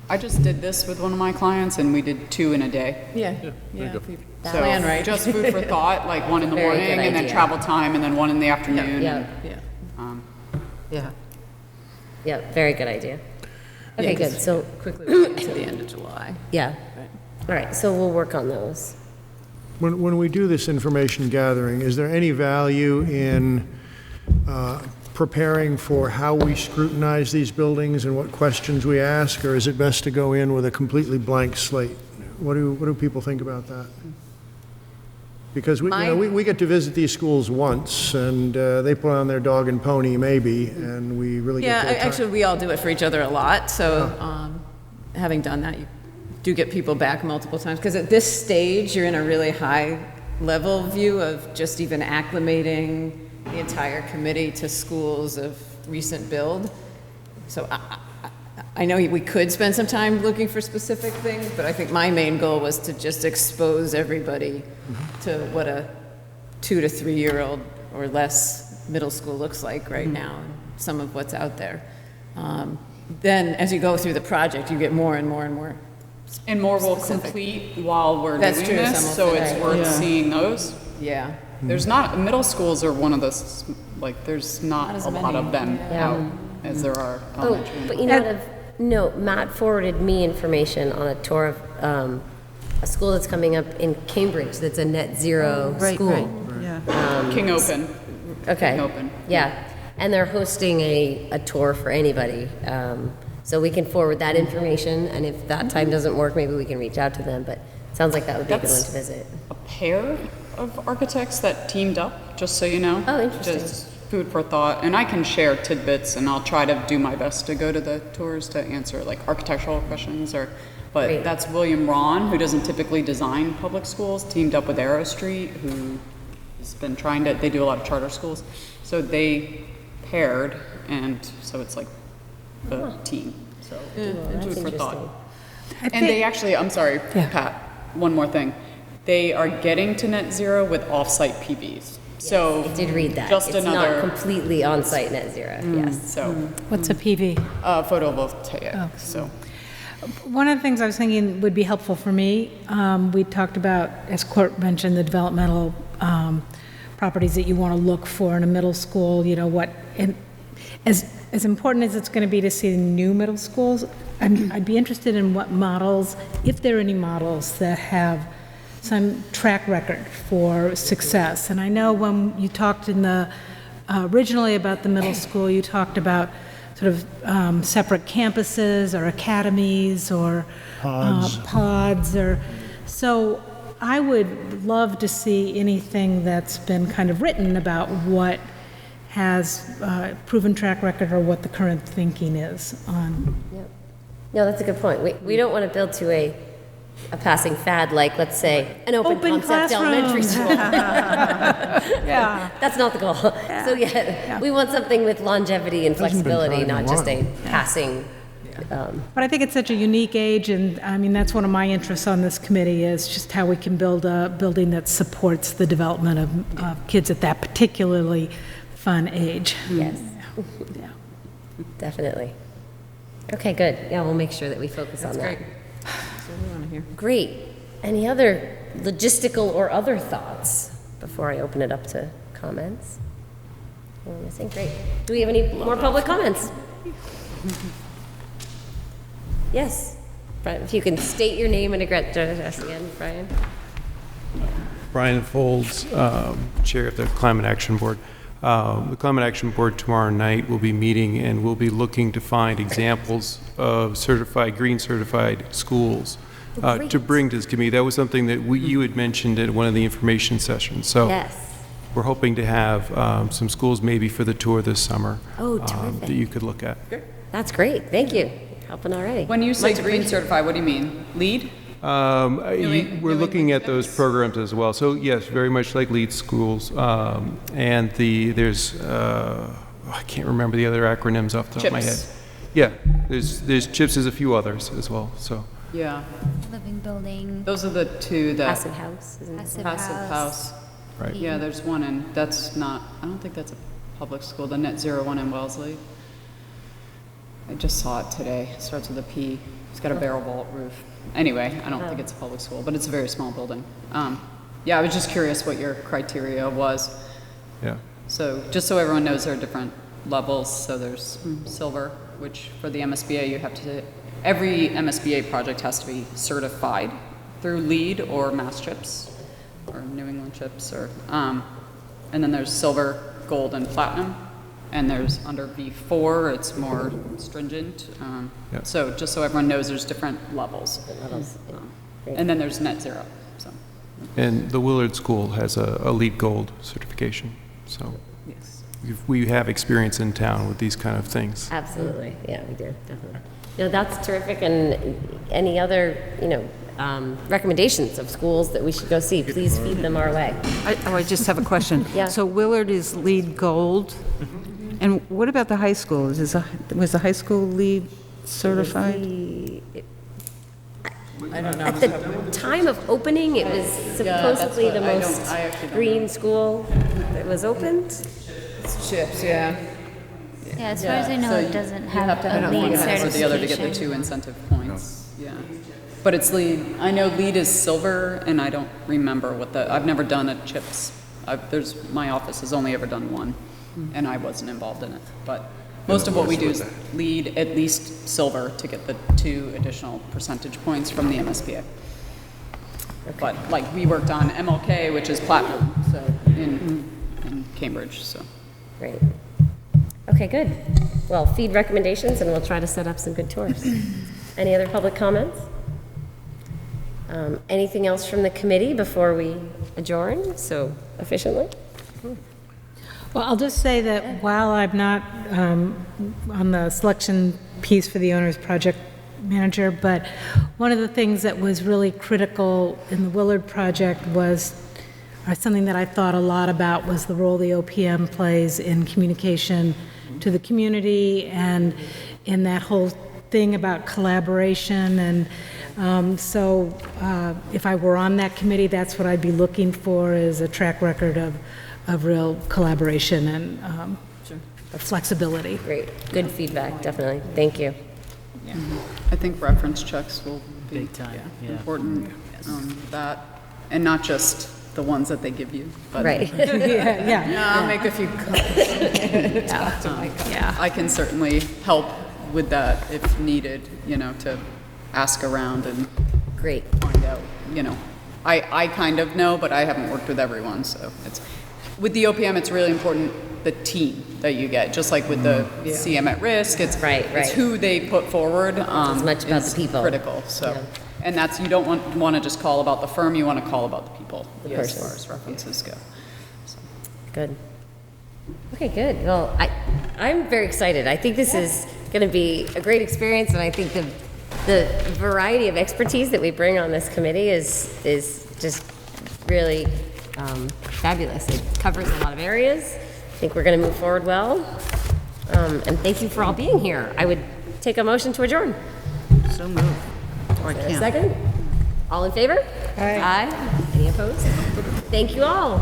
I just did this with one of my clients, and we did 2 in a day. Yeah, yeah. if you So Plan right. just food for thought, like 1 in the Very good morning, and then idea. travel time, and then 1 in the afternoon. Yeah, Yeah, Um, yeah. yeah, very good idea. Okay, Yeah, 'cause good, so, Quickly we'll get to the end of July. yeah. All right, so we'll work on those. When we do this information gathering, is there any value in preparing for how we scrutinize these buildings and what questions we ask, or is it best to go in with a completely blank slate? What do people think about that? Because we get to visit these schools once, and they put on their dog and pony maybe, and we really Yeah, get their time. actually, we all do it for each other a lot, so having done that, you do get people back multiple times, because at this stage, you're in a really high level view of just even acclimating the entire committee to schools of recent build. So I know we could spend some time looking for specific things, but I think my main goal was to just expose everybody to what a 2 to 3 year old or less middle school looks like right now, and some of what's out there. Then as you go through the project, you get more and more and more. And more will complete while we're doing this, so it's worth seeing those. Yeah. There's not, middle schools are one of the, there's not a lot of them out as there are elementary. But you know what? No, Matt forwarded me information on a tour of a school that's coming up in Cambridge that's a net zero school. King Open. Okay. King Open. Yeah. And they're hosting a tour for anybody. So we can forward that information, and if that time doesn't work, maybe we can reach out to them. But it sounds like that would be a good one to visit. A pair of architects that teamed up, just so you know. Oh, interesting. Just food for thought. And I can share tidbits, and I'll try to do my best to go to the tours to answer like architectural questions. But Great. That's William Ron, who doesn't typically design public schools, teamed up with Aero Street, who has been trying to, they do a lot of charter schools. So they paired, and so it's like a team. So food for thought. And they actually, I'm sorry, Pat, one more thing. They are getting to net zero with off-site PVs. So I did read that. Just it's another not completely on-site net zero. Yes. So What's a PV? Photovoltaic. Oh. So One of the things I was thinking would be helpful for me, we talked about, as Court mentioned, the developmental properties that you want to look for in a middle school, you know, what, and as important as it's going to be to see new middle schools, I'd be interested in what models, if there are any models that have some track record for success. And I know when you talked in the, originally about the middle school, you talked about sort of separate campuses or academies or pods or, so I would love to see anything that's been kind of written about what has proven track record or what the current thinking is on. Yep. No, that's a good point. We don't want to build to a passing fad, like, let's say, an open concept classroom. elementary school. Yeah. That's not the goal. So we want something with longevity and flexibility, not just a passing. But I think it's such a unique age, and I mean, that's one of my interests on this committee is just how we can build a building that supports the development of kids at that particularly fun age. Yes. Yeah. Definitely. Okay, good. Yeah, we'll make sure that we focus on that. That's what we want to hear. Great. Any other logistical or other thoughts before I open it up to comments? Anyone missing? Great. Do we have any more public comments? Yes. Brian, if you can state your name and address again, Brian. Brian Folds, Chair of the Climate Action Board. The Climate Action Board tomorrow night will be meeting, and we'll be looking to find examples of green certified schools to bring to this committee. That was something that you had mentioned at one of the information sessions. So we're hoping to have some schools maybe for the tour this summer that you could look at. That's great. Thank you. You're helping already. when you say green certified, what do you mean? LEED? We're looking at those programs as well. So yes, very much like LEED schools. And there's, I can't remember the other acronyms off the top of my head. Yeah, there's CHIPS, there's a few others as well, so. Yeah. Living building. Those are the two that. Passive house, isn't it? Passive house. Right. Yeah, there's one that's not, I don't think that's a public school, the Net Zero one in Wellesley. I just saw it today. It starts with a P. It's got a barrel vault roof. Anyway, I don't think it's a public school, but it's a very small building. Yeah, I was just curious what your criteria was. Yeah. So just so everyone knows, there are different levels. So there's silver, which for the MSBA you have to, every MSBA project has to be certified through LEED or Mass CHIPS or New England CHIPS, or and then there's silver, gold, and platinum. And there's under V4, it's more stringent. So just so everyone knows, there's different levels. And then there's net zero. So. And the Willard School has a LEED Gold certification, so. Yes. we have experience in town with these kind of things. Absolutely. Yeah, we do, definitely. No, that's terrific. And any other, recommendations of schools that we should go see, please feed them our way. I just have a question. Yeah. So Willard is LEED Gold, and what about the high school? Was the high school LEED certified? I don't know. At the time of opening, it was supposedly the most green school that was opened. It's CHIPS, yeah. Yeah, as far as I know, it doesn't have a LEED one or the other to get the certification. 2 incentive points. Yeah. But it's LEED. I know LEED is silver, and I don't remember I've never done a CHIPS. My office has only ever done one, and I wasn't involved in it. But most of what we do is LEED at least silver to get the 2 additional percentage points from the MSBA. But like we worked on MLK, which is platinum, so in Cambridge. So Great. Okay, good. Well, feed recommendations, and we'll try to set up some good tours. Any other public comments? Anything else from the committee before we adjourn so efficiently? Well, I'll just say that while I'm not on the selection piece for the owner's project manager, but one of the things that was really critical in the Willard project was, or something that I thought a lot about, was the role the OPM plays in communication to the community and in that whole thing about collaboration. And so if I were on that committee, that's what I'd be looking for, is a track record of real collaboration and flexibility. Great. Good feedback, definitely. Thank you. yeah, I think reference checks will be Big time, yeah. important. That, and not just the ones that they give you, but Right. I'll make a few comments. Yeah. I can certainly help with that if needed, to ask around and Great. find out, I kind of know, but I haven't worked with everyone, so with the OPM, it's really important, the team that you get, just like with the CM at risk, it's Right. who they put forward. As much about is the people. critical, so. Yeah. And that's, you don't want to just call about the firm, you want to call about the people, The as person. far as references go. Good. Okay, good. Well, I'm very excited. I think this is going to be a great experience, and I think the variety of expertise that we bring on this committee is just really fabulous. It covers a lot of areas. I think we're going to move forward well. And thank you for all being here. I would take a motion to adjourn. So moved. Or I Is there a can't. second? All in favor? Aye. Any opposed? Thank you all.